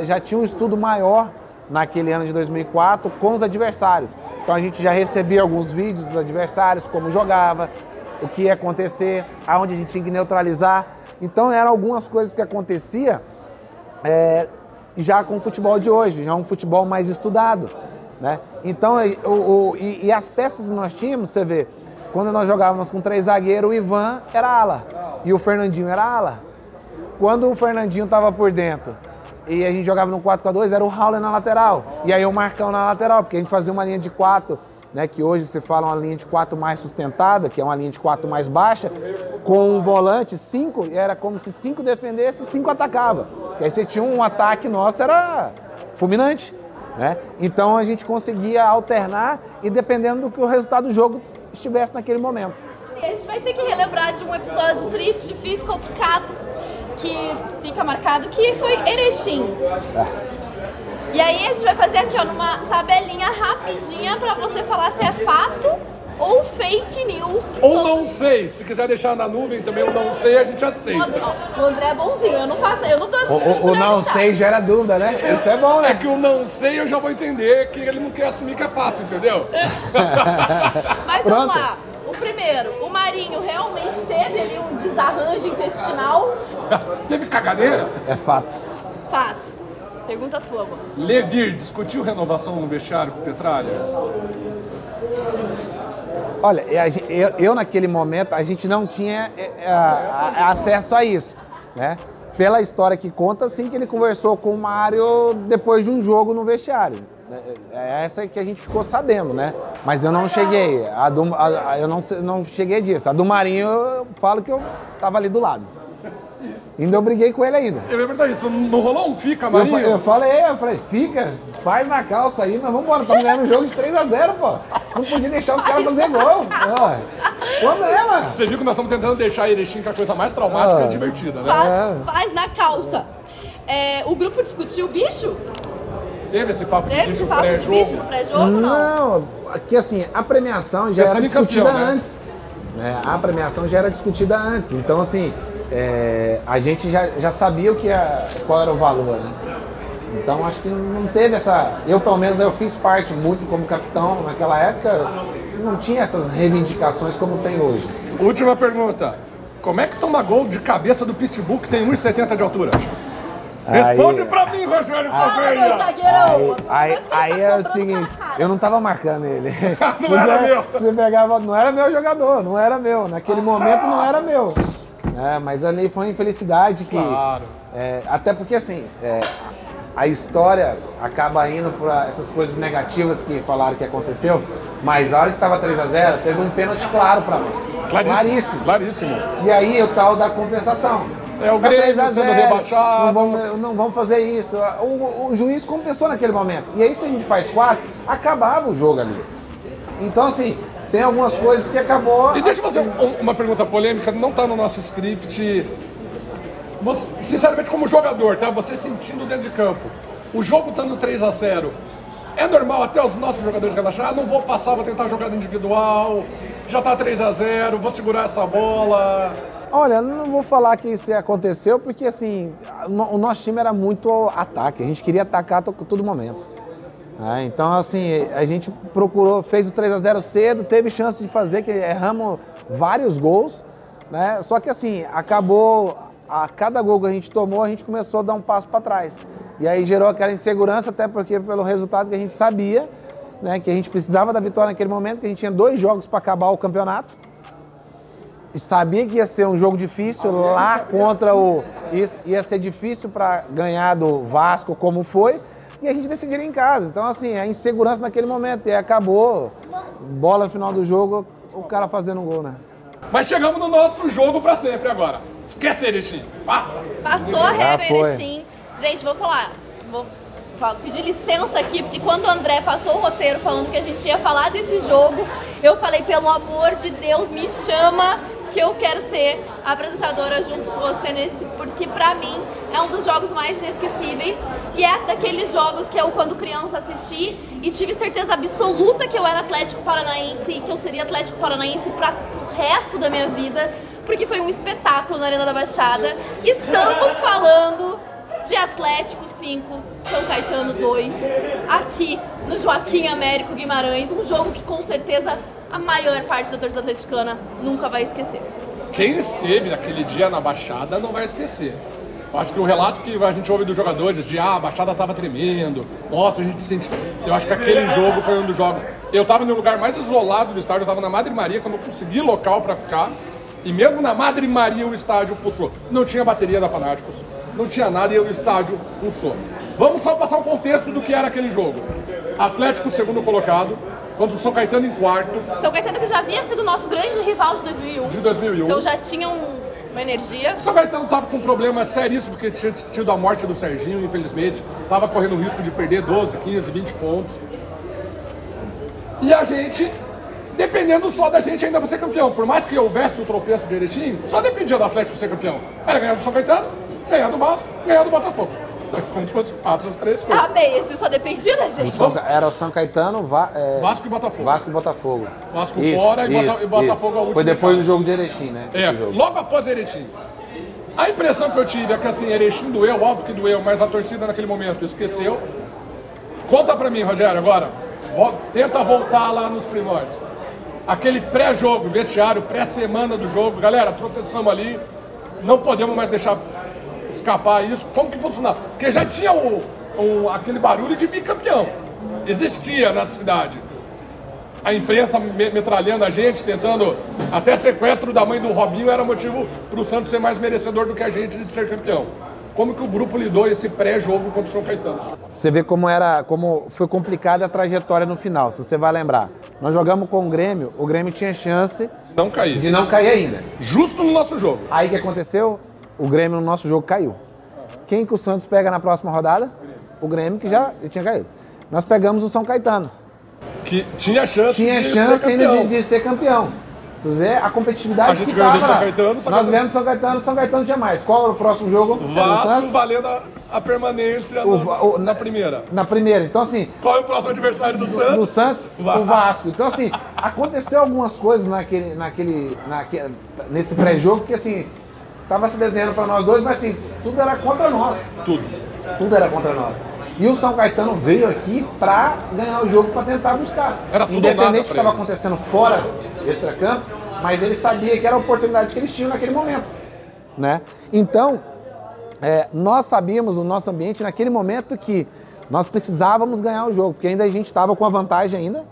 Speaker 1: já tinha um estudo maior naquele ano de 2004 com os adversários. Então a gente já recebia alguns vídeos dos adversários, como jogava, o que ia acontecer, aonde a gente tinha que neutralizar. Então eram algumas coisas que acontecia já com o futebol de hoje, já um futebol mais estudado, né? Então, e as peças que nós tínhamos, você vê, quando nós jogávamos com 3 zagueiros, o Ivan era ala e o Fernandinho era ala. Quando o Fernandinho estava por dentro e a gente jogava no 4-4-2, era o Raul na lateral. E aí o Marcão na lateral, porque a gente fazia uma linha de 4, né, que hoje se fala uma linha de 4 mais sustentada, que é uma linha de 4 mais baixa, com um volante 5, e era como se 5 defendesse e 5 atacava. E aí você tinha um ataque nosso, era fulminante, né? Então a gente conseguia alternar e dependendo do que o resultado do jogo estivesse naquele momento.
Speaker 3: E a gente vai ter que relembrar de um episódio triste, difícil, complicado, que fica marcado, que foi Erechim. E aí a gente vai fazer aqui, ó, numa tabelinha rapidinha pra você falar se é fato ou fake news.
Speaker 2: Ou não sei. Se quiser deixar na nuvem também o não sei, a gente aceita.
Speaker 3: O André é bonzinho, eu não faço, eu não dou esse tipo de
Speaker 1: O não sei gera dúvida, né? Isso é bom, né?
Speaker 2: É que o não sei eu já vou entender que ele não quer assumir que é fato, entendeu?
Speaker 3: Mas vamos lá. O primeiro, o Marinho realmente teve ali um desarranjo intestinal?
Speaker 2: Teve caganeira?
Speaker 1: É fato.
Speaker 3: Fato. Pergunta tua, amor.
Speaker 2: Levir discutiu renovação no vestiário com o Petralha?
Speaker 1: Olha, eu naquele momento, a gente não tinha acesso a isso, né? Pela história que conta, sim, que ele conversou com o Mário depois de um jogo no vestiário. É essa que a gente ficou sabendo, né? Mas eu não cheguei, eu não cheguei disso. A do Marinho, eu falo que eu tava ali do lado. Ainda eu briguei com ele ainda.
Speaker 2: Eu lembro disso, não rolou um fica, Marinho?
Speaker 1: Eu falei, fica, faz na calça aí, mas vambora, estamos ganhando um jogo de 3-0, pô. Não podia deixar os caras fazer gol. Problema.
Speaker 2: Você viu que nós estamos tentando deixar Erechim com a coisa mais traumática e divertida, né?
Speaker 3: Faz na calça. O grupo discutiu o bicho?
Speaker 2: Teve esse papo de bicho
Speaker 3: no pré-jogo,
Speaker 1: não? Aqui assim, a premiação já era discutida antes. Né? A premiação já era discutida antes. Então assim, a gente já sabia qual era o valor, né? Então acho que não teve essa... Eu pelo menos eu fiz parte muito como capitão naquela época, não tinha essas reivindicações como tem hoje.
Speaker 2: Última pergunta. Como é que toma gol de cabeça do Pitbull que tem 1,70 de altura? Responde pra mim, Rogério
Speaker 3: Correia!
Speaker 1: Aí é o seguinte, eu não tava marcando ele.
Speaker 2: Não era meu.
Speaker 1: Você pegava, não era meu jogador, não era meu. Naquele momento não era meu. Mas ali foi uma infelicidade que...
Speaker 2: Claro.
Speaker 1: Até porque assim, a história acaba indo para essas coisas negativas que falaram que aconteceu, mas a hora que tava 3-0, teve um pênalti claro pra nós.
Speaker 2: Claríssimo.
Speaker 1: E aí o tal da compensação.
Speaker 2: O Grêmio sendo rebaixado.
Speaker 1: Não vamos fazer isso. O juiz compensou naquele momento. E aí se a gente faz 4, acabava o jogo ali. Então assim, tem algumas coisas que acabou...
Speaker 2: E deixa eu fazer uma pergunta polêmica, não tá no nosso script. Você, sinceramente, como jogador, tá? Você sentindo dentro de campo, o jogo estando 3-0, é normal até os nossos jogadores relaxarem? Não vou passar, vou tentar jogada individual, já tá 3-0, vou segurar essa bola...
Speaker 1: Olha, não vou falar que isso aconteceu, porque assim, o nosso time era muito ataque, a gente queria atacar a todo momento. Então assim, a gente procurou, fez os 3-0 cedo, teve chance de fazer, que erramos vários gols, né? Só que assim, acabou, a cada gol que a gente tomou, a gente começou a dar um passo para trás. E aí gerou aquela insegurança, até porque pelo resultado que a gente sabia, né, que a gente precisava da vitória naquele momento, que a gente tinha 2 jogos para acabar o campeonato. Sabia que ia ser um jogo difícil lá contra o... Ia ser difícil para ganhar do Vasco como foi, e a gente decidiria em casa. Então assim, a insegurança naquele momento, e acabou, bola no final do jogo, o cara fazendo um gol, né?
Speaker 2: Mas chegamos no nosso jogo para sempre agora. Esquece Erechim, passa!
Speaker 3: Passou a régua Erechim. Gente, vou pedir licença aqui, porque quando o André passou o roteiro falando que a gente ia falar desse jogo, eu falei, pelo amor de Deus, me chama, que eu quero ser apresentadora junto com você nesse, porque pra mim é um dos jogos mais inesquecíveis e é daqueles jogos que eu, quando criança, assisti e tive certeza absoluta que eu era Atlético Paranaense e que eu seria Atlético Paranaense para o resto da minha vida, porque foi um espetáculo na Arena da Baixada. Estamos falando de Atlético 5, São Caetano 2, aqui no Joaquim Américo Guimarães, um jogo que com certeza a maior parte da torcida atleticana nunca vai esquecer.
Speaker 2: Quem esteve naquele dia na Baixada não vai esquecer. Eu acho que o relato que a gente ouve dos jogadores de a Baixada tava tremendo, nossa, a gente sentiu. Eu acho que aquele jogo foi um dos jogos. Eu tava no lugar mais isolado do estádio, eu tava na Madre Maria, quando eu consegui local para ficar. E mesmo na Madre Maria o estádio pulsou. Não tinha bateria da Fanáticos, não tinha nada e o estádio pulsou. Vamos só passar um contexto do que era aquele jogo. Atlético segundo colocado, contra o São Caetano em quarto.
Speaker 3: São Caetano que já havia sido nosso grande rival de 2001.
Speaker 2: De 2001.
Speaker 3: Então já tinha uma energia.
Speaker 2: O São Caetano estava com um problema seríssimo, porque tinha tido a morte do Serginho, infelizmente. Estava correndo o risco de perder 12, 15, 20 pontos. E a gente, dependendo só da gente, ainda vai ser campeão. Por mais que houvesse o tropeço de Erechim, só dependia do Atlético ser campeão. Era ganhar do São Caetano, ganhar do Vasco, ganhar do Botafogo. Como se fosse fácil as três coisas.
Speaker 3: Ah, bem, esse só dependia da gente.
Speaker 1: Era o São Caetano,
Speaker 2: Vasco e Botafogo.
Speaker 1: Vasco e Botafogo.
Speaker 2: Vasco fora e Botafogo a última.
Speaker 1: Foi depois do jogo de Erechim, né?
Speaker 2: Logo após Erechim. A impressão que eu tive é que assim, Erechim doeu, óbvio que doeu, mas a torcida naquele momento esqueceu. Conta pra mim, Rogério, agora. Tenta voltar lá nos primórdios. Aquele pré-jogo, vestiário, pré-semana do jogo. Galera, proteção ali. Não podemos mais deixar escapar isso. Como que funcionava? Porque já tinha aquele barulho de bicampeão. Existia na cidade. A imprensa metralhando a gente, tentando... Até sequestro da mãe do Robinho era motivo para o Santos ser mais merecedor do que a gente de ser campeão. Como que o grupo lidou esse pré-jogo contra o São Caetano?
Speaker 1: Você vê como foi complicada a trajetória no final, se você vai lembrar. Nós jogamos com o Grêmio tinha chance de não cair ainda.
Speaker 2: Justo no nosso jogo.
Speaker 1: Aí o que aconteceu? O Grêmio no nosso jogo caiu. Quem que o Santos pega na próxima rodada? O Grêmio, que já tinha caído. Nós pegamos o São Caetano.
Speaker 2: Que tinha chance
Speaker 1: ainda de ser campeão. Quer dizer, a competitividade
Speaker 2: a gente ganhou do São Caetano,
Speaker 1: nós ganhamos do São Caetano tinha mais. Qual era o próximo jogo?
Speaker 2: Vasco valendo a permanência na primeira.
Speaker 1: Na primeira. Então, assim...
Speaker 2: Qual é o próximo adversário do Santos?
Speaker 1: Do Santos, o Vasco. Então, assim, aconteceu algumas coisas nesse pré-jogo que, assim, tava se desenhando para nós dois, mas, assim, tudo era contra nós. Tudo era contra nós. E o São Caetano veio aqui para ganhar o jogo, para tentar buscar. Independente do que estava acontecendo fora extracampo, mas ele sabia que era a oportunidade que eles tinham naquele momento, né? Então, nós sabíamos no nosso ambiente naquele momento que nós precisávamos ganhar o jogo, porque ainda a gente estava com a vantagem ainda,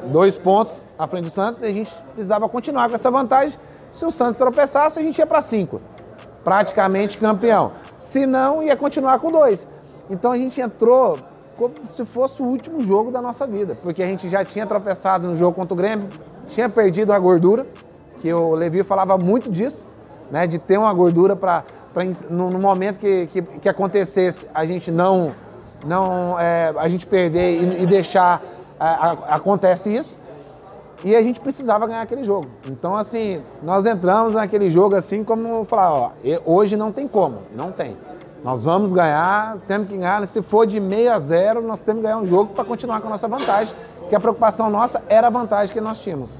Speaker 1: 2 pontos à frente do Santos, e a gente precisava continuar com essa vantagem. Se o Santos tropeçasse, a gente ia para 5, praticamente campeão. Se não, ia continuar com 2. Então a gente entrou como se fosse o último jogo da nossa vida, porque a gente já tinha tropeçado no jogo contra o Grêmio, tinha perdido a gordura, que o Levi falava muito disso, né, de ter uma gordura para no momento que acontecesse a gente a gente perder e deixar acontece isso, e a gente precisava ganhar aquele jogo. Então, assim, nós entramos naquele jogo assim como falar, ó, hoje não tem como, não tem. Nós vamos ganhar, temos que ganhar, se for de 6-0, nós temos que ganhar um jogo para continuar com a nossa vantagem, que a preocupação nossa era a vantagem que nós tínhamos.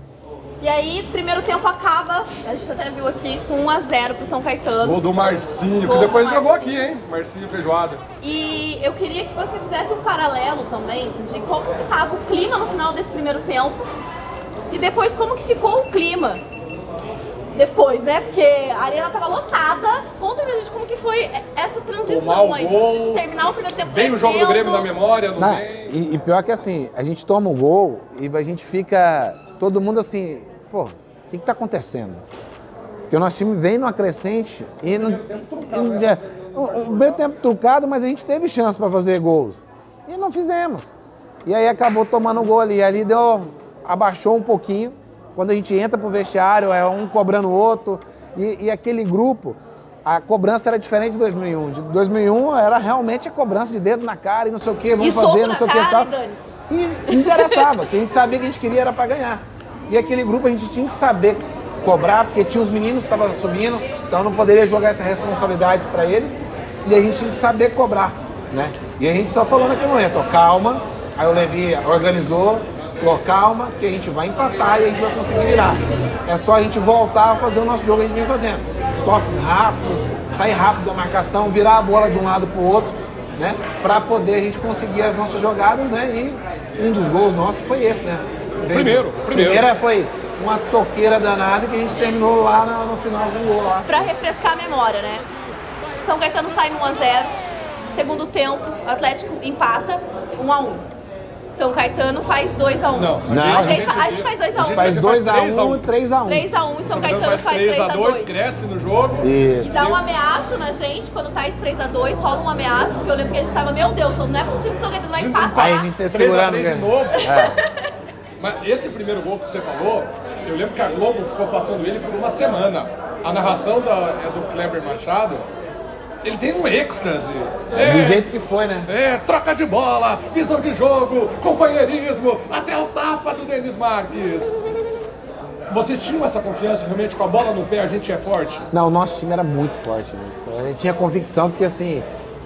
Speaker 3: E aí, primeiro tempo acaba, a gente até viu aqui, com 1-0 pro São Caetano.
Speaker 2: Gol do Marcinho, que depois jogou aqui, hein? Marcinho Feijoada.
Speaker 3: E eu queria que você fizesse um paralelo também de como que tava o clima no final desse primeiro tempo e depois como que ficou o clima. Depois, né? Porque a arena tava lotada. Conta pra gente como que foi essa transição aí, de terminar o primeiro tempo.
Speaker 2: Vem o jogo do Grêmio na memória, não
Speaker 1: vem? E pior que assim, a gente toma o gol e a gente fica, todo mundo assim, pô, o que tá acontecendo? Porque o nosso time vem numa crescente e no primeiro tempo truncado, mas a gente teve chance para fazer gols. E não fizemos. E aí acabou tomando um gol ali. Ali abaixou um pouquinho. Quando a gente entra pro vestiário, é um cobrando o outro. E aquele grupo, a cobrança era diferente de 2001. De 2001 era realmente a cobrança de dedo na cara e não sei o que, vamos fazer, não sei o que e tal. E interessava, que a gente sabia que a gente queria era para ganhar. E aquele grupo a gente tinha que saber cobrar, porque tinha os meninos que estavam subindo, então não poderia jogar essa responsabilidade para eles. E a gente tinha que saber cobrar, né? E a gente só falou naquele momento, ó, calma. Aí o Levi organizou, Falou, calma, que a gente vai empatar e a gente vai conseguir virar. É só a gente voltar a fazer o nosso jogo que a gente vem fazendo. Toques rápidos, sair rápido da marcação, virar a bola de um lado para o outro, né? Para poder a gente conseguir as nossas jogadas, né? E um dos gols nossos foi esse, né?
Speaker 2: Primeiro.
Speaker 1: Primeira foi uma toqueira danada que a gente terminou lá no final com o gol lá.
Speaker 3: Pra refrescar a memória, né? São Caetano sai no 1 a 0, segundo tempo, Atlético empata 1 a 1. São Caetano faz 2 a 1.
Speaker 2: Não,
Speaker 3: a gente faz 2 a 1.
Speaker 1: Faz 2 a 1 e 3 a 1.
Speaker 3: 3 a 1 e São Caetano faz 3 a 2.
Speaker 2: Cresce no jogo.
Speaker 1: Isso.
Speaker 3: E dá um ameaço na gente, quando tá esse 3 a 2, rola um ameaço, porque eu lembro que a gente tava, meu Deus, não é possível que São Caetano vai empatar.
Speaker 1: Aí a gente tá segurando
Speaker 2: 3 a 3 de novo. Mas esse primeiro gol que você falou, eu lembro que a Globo ficou passando ele por uma semana. A narração é do Kleber Machado. Ele tem um êxtase.
Speaker 1: Do jeito que foi, né?
Speaker 2: Troca de bola, visão de jogo, companheirismo, até o tapa do Denis Marques. Vocês tinham essa confiança realmente com a bola no pé, a gente é forte?
Speaker 1: Não, o nosso time era muito forte nisso. A gente tinha convicção porque, assim,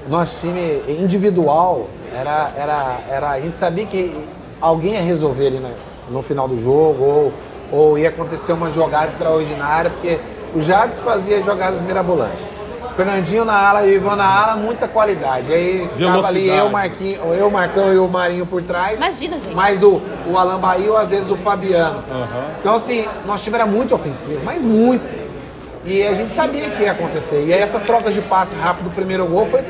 Speaker 1: nosso time individual a gente sabia que alguém ia resolver ali no final do jogo ou ia acontecer uma jogada extraordinária, porque o Jades fazia jogadas mirabolantes. Fernandinho na ala e o Ivan na ala, muita qualidade. Aí ficava ali eu, o Marcão e o Marinho por trás.
Speaker 3: Imagina, gente.
Speaker 1: Mais o Alan Bahia ou às vezes o Fabiano. Então, assim, nosso time era muito ofensivo, mas muito. E a gente sabia que ia acontecer. E aí essas trocas de passe rápido do primeiro gol foi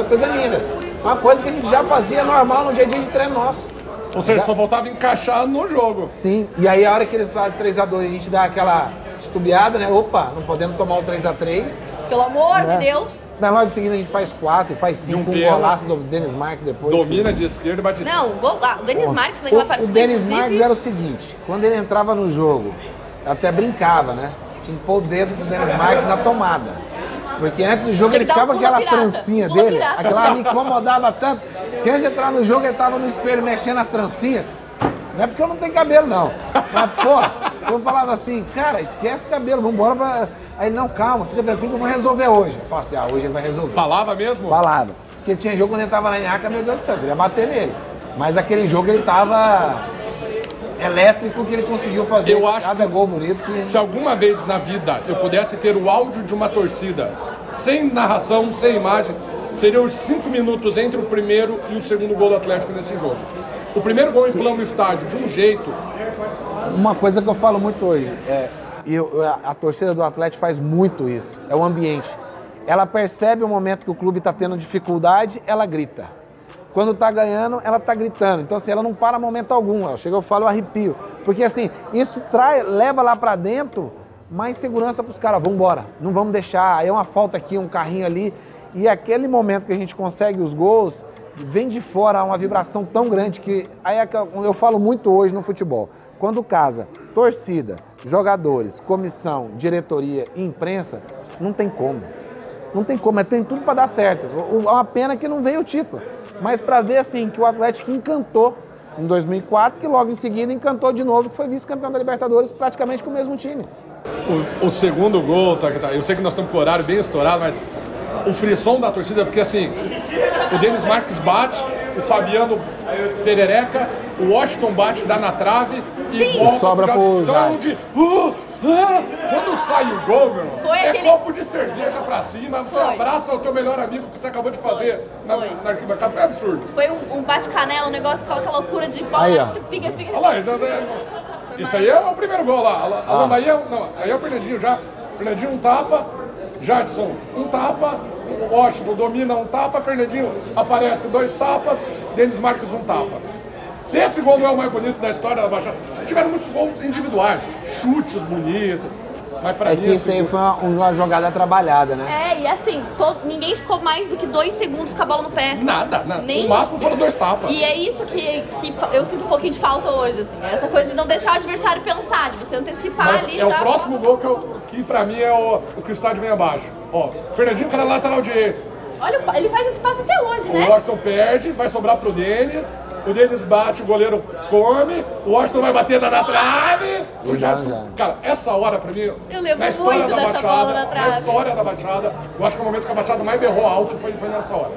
Speaker 1: coisa linda. Uma coisa que a gente já fazia normal no dia a dia de treino nosso.
Speaker 2: Ou seja, só voltava a encaixar no jogo.
Speaker 1: Sim, e aí a hora que eles fazem 3 a 2 a gente dá aquela estubiada, né? Opa, não podemos tomar o 3 a 3.
Speaker 3: Pelo amor de Deus.
Speaker 1: Na logo em seguida a gente faz 4 e faz 5 com um golaço do Denis Marques depois.
Speaker 2: Domina de esquerda e bate.
Speaker 3: Não, o Denis Marques naquela partida.
Speaker 1: O Denis Marques era o seguinte, quando ele entrava no jogo, eu até brincava, né? Tinha que pôr o dedo do Denis Marques na tomada. Porque antes do jogo ele ficava com aquelas trancinhas dele, aquela me incomodava tanto, que antes de entrar no jogo ele tava no espelho mexendo as trancinhas. Não é porque eu não tenho cabelo, não. Mas, pô, eu falava assim, cara, esquece o cabelo, vambora pra... Aí, não, calma, fica tranquilo que eu vou resolver hoje. Eu falava assim, hoje ele vai resolver.
Speaker 2: Falava mesmo?
Speaker 1: Falava. Porque tinha jogo quando ele tava na Inhaca, meu Deus do céu, eu queria bater nele. Mas aquele jogo ele tava elétrico, que ele conseguiu fazer cada gol bonito.
Speaker 2: Se alguma vez na vida eu pudesse ter o áudio de uma torcida, sem narração, sem imagem, seriam os 5 minutos entre o primeiro e o segundo gol do Atlético nesse jogo. O primeiro gol inflama o estádio de um jeito.
Speaker 1: Uma coisa que eu falo muito hoje, a torcida do Atlético faz muito isso, é o ambiente. Ela percebe o momento que o clube está tendo dificuldade, ela grita. Quando está ganhando, ela está gritando. Então, assim, ela não para momento algum. Chega, eu falo, eu arrepio. Porque, assim, isso leva lá para dentro mais segurança para os caras. Vamos embora, não vamos deixar. Aí é uma falta aqui, um carrinho ali. E aquele momento que a gente consegue os gols, vem de fora uma vibração tão grande que... Aí eu falo muito hoje no futebol. Quando casa torcida, jogadores, comissão, diretoria e imprensa, não tem como. Não tem como, tem tudo para dar certo. É uma pena que não veio o título. Mas para ver assim que o Atlético encantou em 2004, que logo em seguida encantou de novo, que foi vice-campeão da Libertadores praticamente com o mesmo time.
Speaker 2: O segundo gol, eu sei que nós estamos com o horário bem estourado, mas o frisson da torcida, porque assim, o Denis Marques bate, o Fabiano perereca, o Washington bate, dá na trave.
Speaker 3: Sim.
Speaker 2: E volta,
Speaker 1: sobra pro Jade.
Speaker 2: Quando sai o gol, meu irmão,
Speaker 3: aquele...
Speaker 2: copo de cerveja pra cima, você abraça o teu melhor amigo que você acabou de fazer na arquibancada, foi absurdo.
Speaker 3: Foi um bate-canela, um negócio com aquela loucura de bola.
Speaker 1: Aí,
Speaker 3: pica.
Speaker 2: Olha lá, isso aí é o primeiro gol lá. Aí é o Fernandinho já. Fernandinho um tapa, Jadson um tapa, o Washington domina um tapa, Fernandinho aparece 2 tapas, Denis Marques um tapa. Se esse gol não é o mais bonito da história da Baixada, tiveram muitos gols individuais, chutes bonitos, mas pra mim...
Speaker 1: isso aí foi uma jogada trabalhada, né?
Speaker 3: E assim, ninguém ficou mais do que 2 segundos com a bola no pé.
Speaker 2: Nada. O máximo foram 2 tapas.
Speaker 3: E é isso que eu sinto um pouquinho de falta hoje, assim, essa coisa de não deixar o adversário pensar, de você antecipar ali já.
Speaker 2: O próximo gol que pra mim é o que o estádio vem abaixo. Fernandinho, cara lateral direito.
Speaker 3: Olha, ele faz esse passe até hoje, né?
Speaker 2: O Washington perde, vai sobrar pro Denis. O Denis bate, o goleiro come, o Washington vai bater na trave. O Jadson. Cara, essa hora pra mim,
Speaker 3: eu lembro
Speaker 2: na história
Speaker 3: muito
Speaker 2: da
Speaker 3: dessa
Speaker 2: Baixada,
Speaker 3: bola na trave.
Speaker 2: Na história da Baixada, eu acho que o momento que a Baixada mais berrou alto foi nessa hora.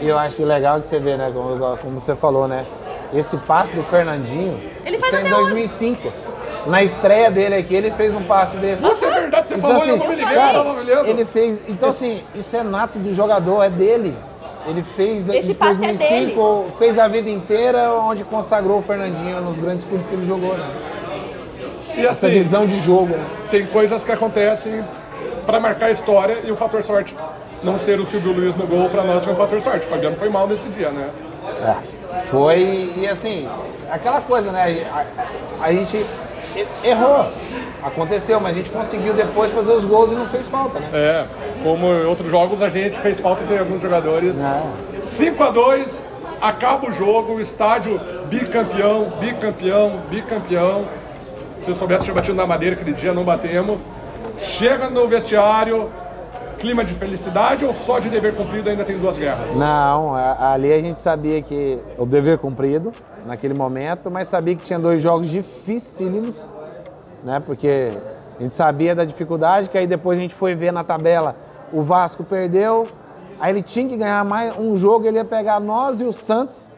Speaker 1: E eu acho legal que você vê, né, como você falou, né? esse passe do Fernandinho,
Speaker 3: Ele faz
Speaker 1: isso é em
Speaker 3: até
Speaker 1: 2005. Na estreia dele aqui, ele fez um passe desse.
Speaker 2: Puta, é verdade, você
Speaker 1: Então,
Speaker 2: falou,
Speaker 1: assim,
Speaker 2: eu não me liguei, eu
Speaker 1: cara,
Speaker 2: tava olhando.
Speaker 1: ele fez. Então, assim, isso é nato do jogador, é dele. Ele fez
Speaker 3: Esse
Speaker 1: isso em
Speaker 3: passe é
Speaker 1: 2005, fez a vida inteira, onde consagrou o Fernandinho nos grandes clubes que ele jogou, né?
Speaker 2: E
Speaker 1: Essa
Speaker 2: assim,
Speaker 1: visão de jogo, né?
Speaker 2: tem coisas que acontecem pra marcar a história e o fator sorte. Não ser o Silvio Luiz no gol, pra nós foi um fator sorte. O Fabiano foi mal nesse dia, né?
Speaker 1: Foi, e assim, aquela coisa, né? A gente errou. Aconteceu, mas a gente conseguiu depois fazer os gols e não fez falta, né?
Speaker 2: É, como em outros jogos a gente fez falta de alguns jogadores. 5-2, acaba o jogo, o estádio bicampeão, bicampeão, bicampeão. Se eu soubesse, tinha batido na madeira aquele dia, não batemos. Chega no vestiário, clima de felicidade ou só de dever cumprido ainda tem 2 guerras?
Speaker 1: Não, ali a gente sabia que o dever cumprido naquele momento, mas sabia que tinha 2 jogos dificílimos, né? Porque a gente sabia da dificuldade, que aí depois a gente foi ver na tabela, o Vasco perdeu, aí ele tinha que ganhar mais um jogo, ele ia pegar nós e o Santos.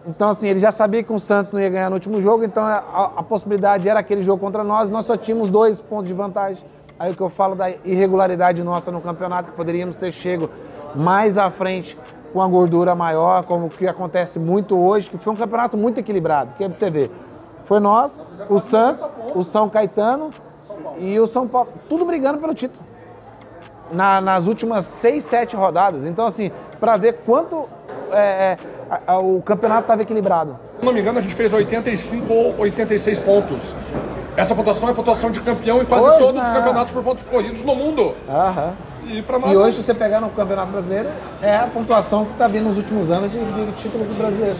Speaker 1: Então, assim, ele já sabia que o Santos não ia ganhar no último jogo, então a possibilidade era aquele jogo contra nós só tínhamos 2 pontos de vantagem. Aí o que eu falo da irregularidade nossa no campeonato, que poderíamos ter chego mais à frente com a gordura maior, como o que acontece muito hoje, que foi um campeonato muito equilibrado, que é pra você ver. Foi nós, o Santos, o São Caetano e o São Paulo, tudo brigando pelo título. Nas últimas 6, 7 rodadas. Então, assim, para ver quanto o campeonato estava equilibrado.
Speaker 2: Se não me engano, a gente fez 85 ou 86 pontos. Essa pontuação é a pontuação de campeão em quase todos os campeonatos por pontos corridos no mundo. E, pra nós,
Speaker 1: e hoje, se você pegar no Campeonato Brasileiro, é a pontuação que está vindo nos últimos anos de título do brasileiro.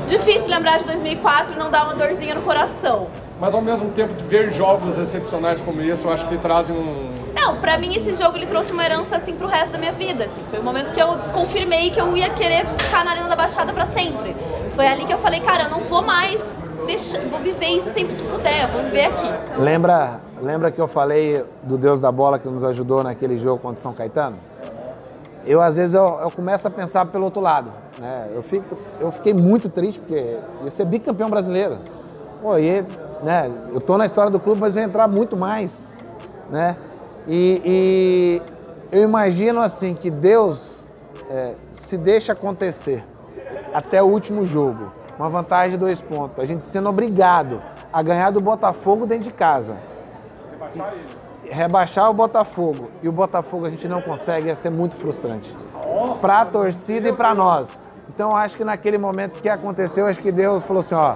Speaker 3: Difícil lembrar de 2004 e não dar uma dorzinha no coração.
Speaker 2: Mas ao mesmo tempo, de ver jogos excepcionais como esse, eu acho que trazem um...
Speaker 3: Não, pra mim esse jogo ele trouxe uma herança assim pro resto da minha vida, assim. Foi o momento que eu confirmei que eu ia querer ficar na Arena da Baixada pra sempre. Foi ali que eu falei, cara, eu não vou mais vou viver isso sempre que puder, vou viver aqui.
Speaker 1: Lembra que eu falei do Deus da Bola que nos ajudou naquele jogo contra o São Caetano? Às vezes eu começo a pensar pelo outro lado, né? Eu fiquei muito triste porque ia ser bicampeão brasileiro. Pô, né, eu tô na história do clube, mas eu ia entrar muito mais, né? E eu imagino assim que Deus se deixa acontecer até o último jogo, uma vantagem de 2 pontos, a gente sendo obrigado a ganhar do Botafogo dentro de casa.
Speaker 2: Rebaixar eles.
Speaker 1: Rebaixar o Botafogo e o Botafogo a gente não consegue, ia ser muito frustrante. Para a torcida e para nós. Então acho que naquele momento que aconteceu, acho que Deus falou assim, ó,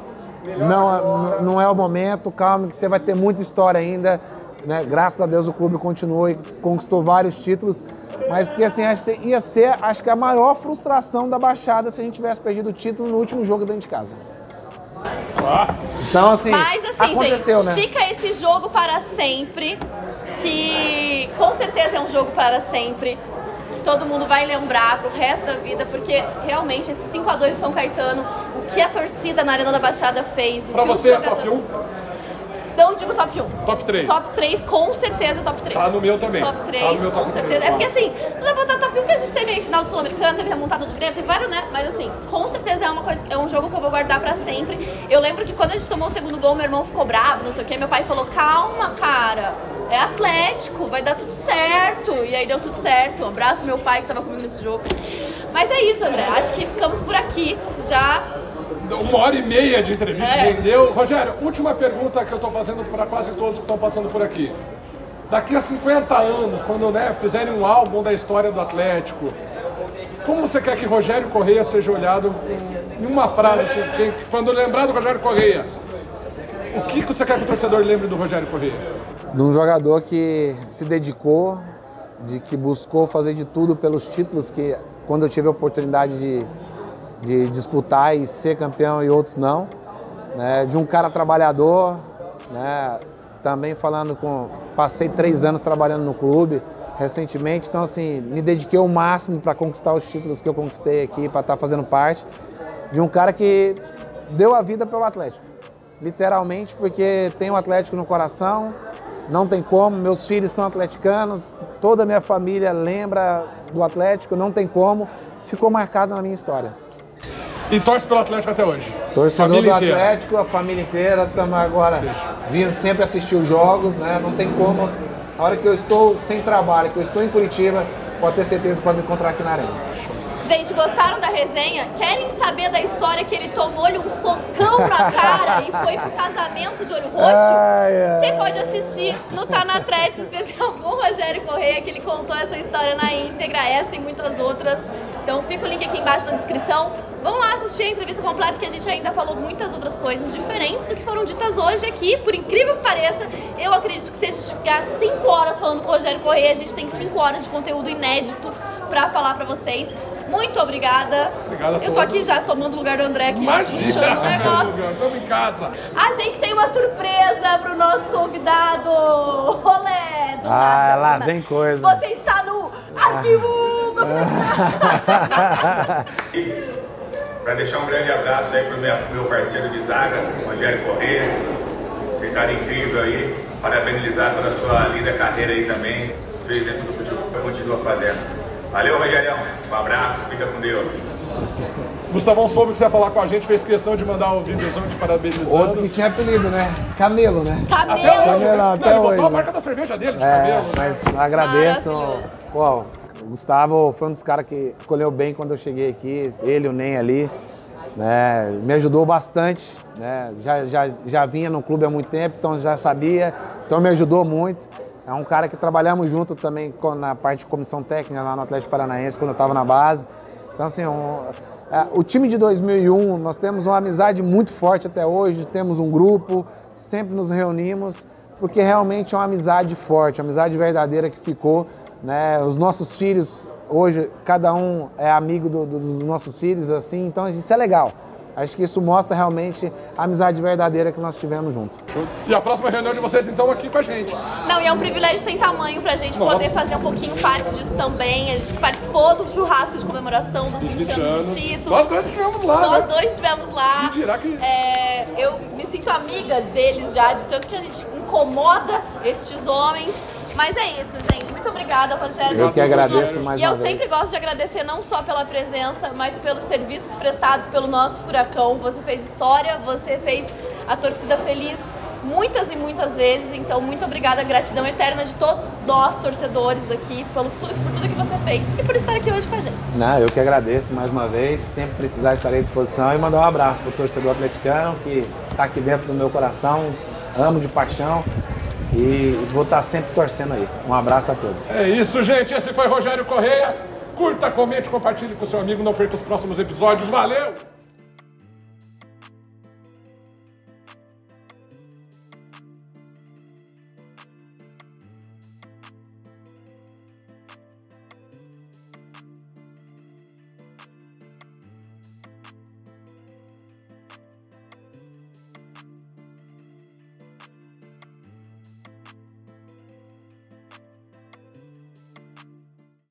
Speaker 1: não é o momento, calma que você vai ter muita história ainda, né? Graças a Deus o clube continuou e conquistou vários títulos, mas porque assim, ia ser, acho que a maior frustração da Baixada se a gente tivesse perdido o título no último jogo dentro de casa. Então assim,
Speaker 3: mas assim,
Speaker 1: aconteceu,
Speaker 3: gente,
Speaker 1: né?
Speaker 3: Fica esse jogo para sempre, que com certeza é um jogo para sempre, que todo mundo vai lembrar pro resto da vida, porque realmente esse 5-2 de São Caetano, o que a torcida na Arena da Baixada fez,
Speaker 2: Pra
Speaker 3: o que
Speaker 2: você,
Speaker 3: os jogadores...
Speaker 2: top 1?
Speaker 3: Não digo top 1.
Speaker 2: Top 3.
Speaker 3: Top 3, com certeza top 3.
Speaker 2: Tá no meu também.
Speaker 3: Top 3,
Speaker 2: tá no meu
Speaker 3: com
Speaker 2: top
Speaker 3: certeza.
Speaker 2: 3,
Speaker 3: É porque assim, não dá pra botar top 1 que a gente teve aí final do Sul-Americano, teve a remontada do Grêmio, teve vários, né? Mas assim, com certeza é uma coisa, é um jogo que eu vou guardar pra sempre. Eu lembro que quando a gente tomou o segundo gol, meu irmão ficou bravo, não sei o quê, meu pai falou, calma, cara, é Atlético, vai dar tudo certo. E aí deu tudo certo. Um abraço pro meu pai que tava comigo nesse jogo. Mas é isso, André, acho que ficamos por aqui já.
Speaker 2: 1h30 de entrevista, entendeu? Rogério, última pergunta que eu estou fazendo para quase todos que estão passando por aqui. Daqui a 50 anos, quando fizerem um álbum da história do Atlético, como você quer que Rogério Correia seja olhado em uma frase? Assim, quando lembrar do Rogério Correia, o que você quer que o torcedor lembre do Rogério Correia?
Speaker 1: De um jogador que se dedicou, que buscou fazer de tudo pelos títulos, que quando eu tive a oportunidade de disputar e ser campeão e outros não, né? De um cara trabalhador, né? Também passei 3 anos trabalhando no clube recentemente, então assim, me dediquei ao máximo para conquistar os títulos que eu conquistei aqui, para estar fazendo parte de um cara que deu a vida pelo Atlético, literalmente, porque tem o Atlético no coração, não tem como, meus filhos são atleticanos, toda a minha família lembra do Atlético, não tem como, ficou marcado na minha história.
Speaker 2: E torce pelo Atlético até hoje?
Speaker 1: Torcedor do Atlético, a família inteira, estamos agora vindo sempre assistir os jogos, né? Não tem como. A hora que eu estou sem trabalho, que eu estou em Curitiba, pode ter certeza que pode me encontrar aqui na Arena.
Speaker 3: Gente, gostaram da resenha? Querem saber da história que ele tomou-lhe um socão na cara e foi pro casamento de olho roxo? Você pode assistir no Tá na Threads especial com o Rogério Correia, que ele contou essa história na íntegra, essa e muitas outras. Então fica o link aqui embaixo na descrição. Vão lá assistir a entrevista completa, que a gente ainda falou muitas outras coisas diferentes do que foram ditas hoje aqui. Por incrível que pareça, eu acredito que se a gente ficar 5 horas falando com o Rogério Correia, a gente tem 5 horas de conteúdo inédito pra falar pra vocês. Muito obrigada. Eu tô aqui já tomando o lugar do André aqui, puxando o negócio.
Speaker 2: Estamos em casa.
Speaker 3: A gente tem uma surpresa pro nosso convidado. Rolê do nada.
Speaker 1: Lá vem coisa.
Speaker 3: Você está no Arquivo Confidencial.
Speaker 4: Para deixar um grande abraço aí pro meu parceiro de zaga, Rogério Correia. Esse cara incrível aí. Parabenizar pela sua linda carreira aí também. Fez dentro do futebol, continua fazendo. Valeu, Rogério. Um abraço, fica com Deus.
Speaker 2: Gustavão soube que você ia falar com a gente, fez questão de mandar um videozão te parabenizando.
Speaker 1: Outro que tinha apelido, né? Camelo, né?
Speaker 3: Camelo.
Speaker 1: Até
Speaker 2: ele
Speaker 1: hoje.
Speaker 2: botou a marca da cerveja dele de camelo.
Speaker 1: Mas agradeço. Pô, o Gustavo foi um dos caras que escolheu bem quando eu cheguei aqui. Ele, o Nen ali. Né? Me ajudou bastante. Né? Já vinha no clube há muito tempo, então já sabia. Então me ajudou muito. É um cara que trabalhamos junto também na parte de comissão técnica lá no Atlético Paranaense, quando eu estava na base. Então, assim, o time de 2001, nós temos uma amizade muito forte até hoje, temos um grupo, sempre nos reunimos, porque realmente é uma amizade forte, uma amizade verdadeira que ficou. Né? Os nossos filhos, hoje, cada um é amigo dos nossos filhos, assim, então isso é legal. Acho que isso mostra realmente a amizade verdadeira que nós tivemos junto.
Speaker 2: E a próxima reunião de vocês, então, aqui com a gente.
Speaker 3: Não, e é um privilégio sem tamanho pra gente poder fazer um pouquinho parte disso também. A gente participou do churrasco de comemoração dos 20 anos de título.
Speaker 2: Nós dois estivemos lá,
Speaker 3: Nós dois estivemos lá.
Speaker 2: Que...
Speaker 3: eu me sinto amiga deles já, de tanto que a gente incomoda estes homens. Mas é isso, gente. Muito obrigada, Rogério.
Speaker 1: Eu que agradeço mais uma vez.
Speaker 3: E eu sempre gosto de agradecer não só pela presença, mas pelos serviços prestados pelo nosso Furacão. Você fez história, você fez a torcida feliz muitas e muitas vezes. Então, muito obrigada, gratidão eterna de todos nós, torcedores aqui, por tudo que você fez e por estar aqui hoje com a gente.
Speaker 1: Não, eu que agradeço mais uma vez. Sempre precisar, estarei à disposição. E mandar um abraço para o torcedor atleticano que está aqui dentro do meu coração. Amo de paixão. E vou estar sempre torcendo aí. Um abraço a todos.
Speaker 2: É isso, gente. Esse foi Rogério Correia. Curta, comente, compartilhe com seu amigo. Não perca os próximos episódios. Valeu!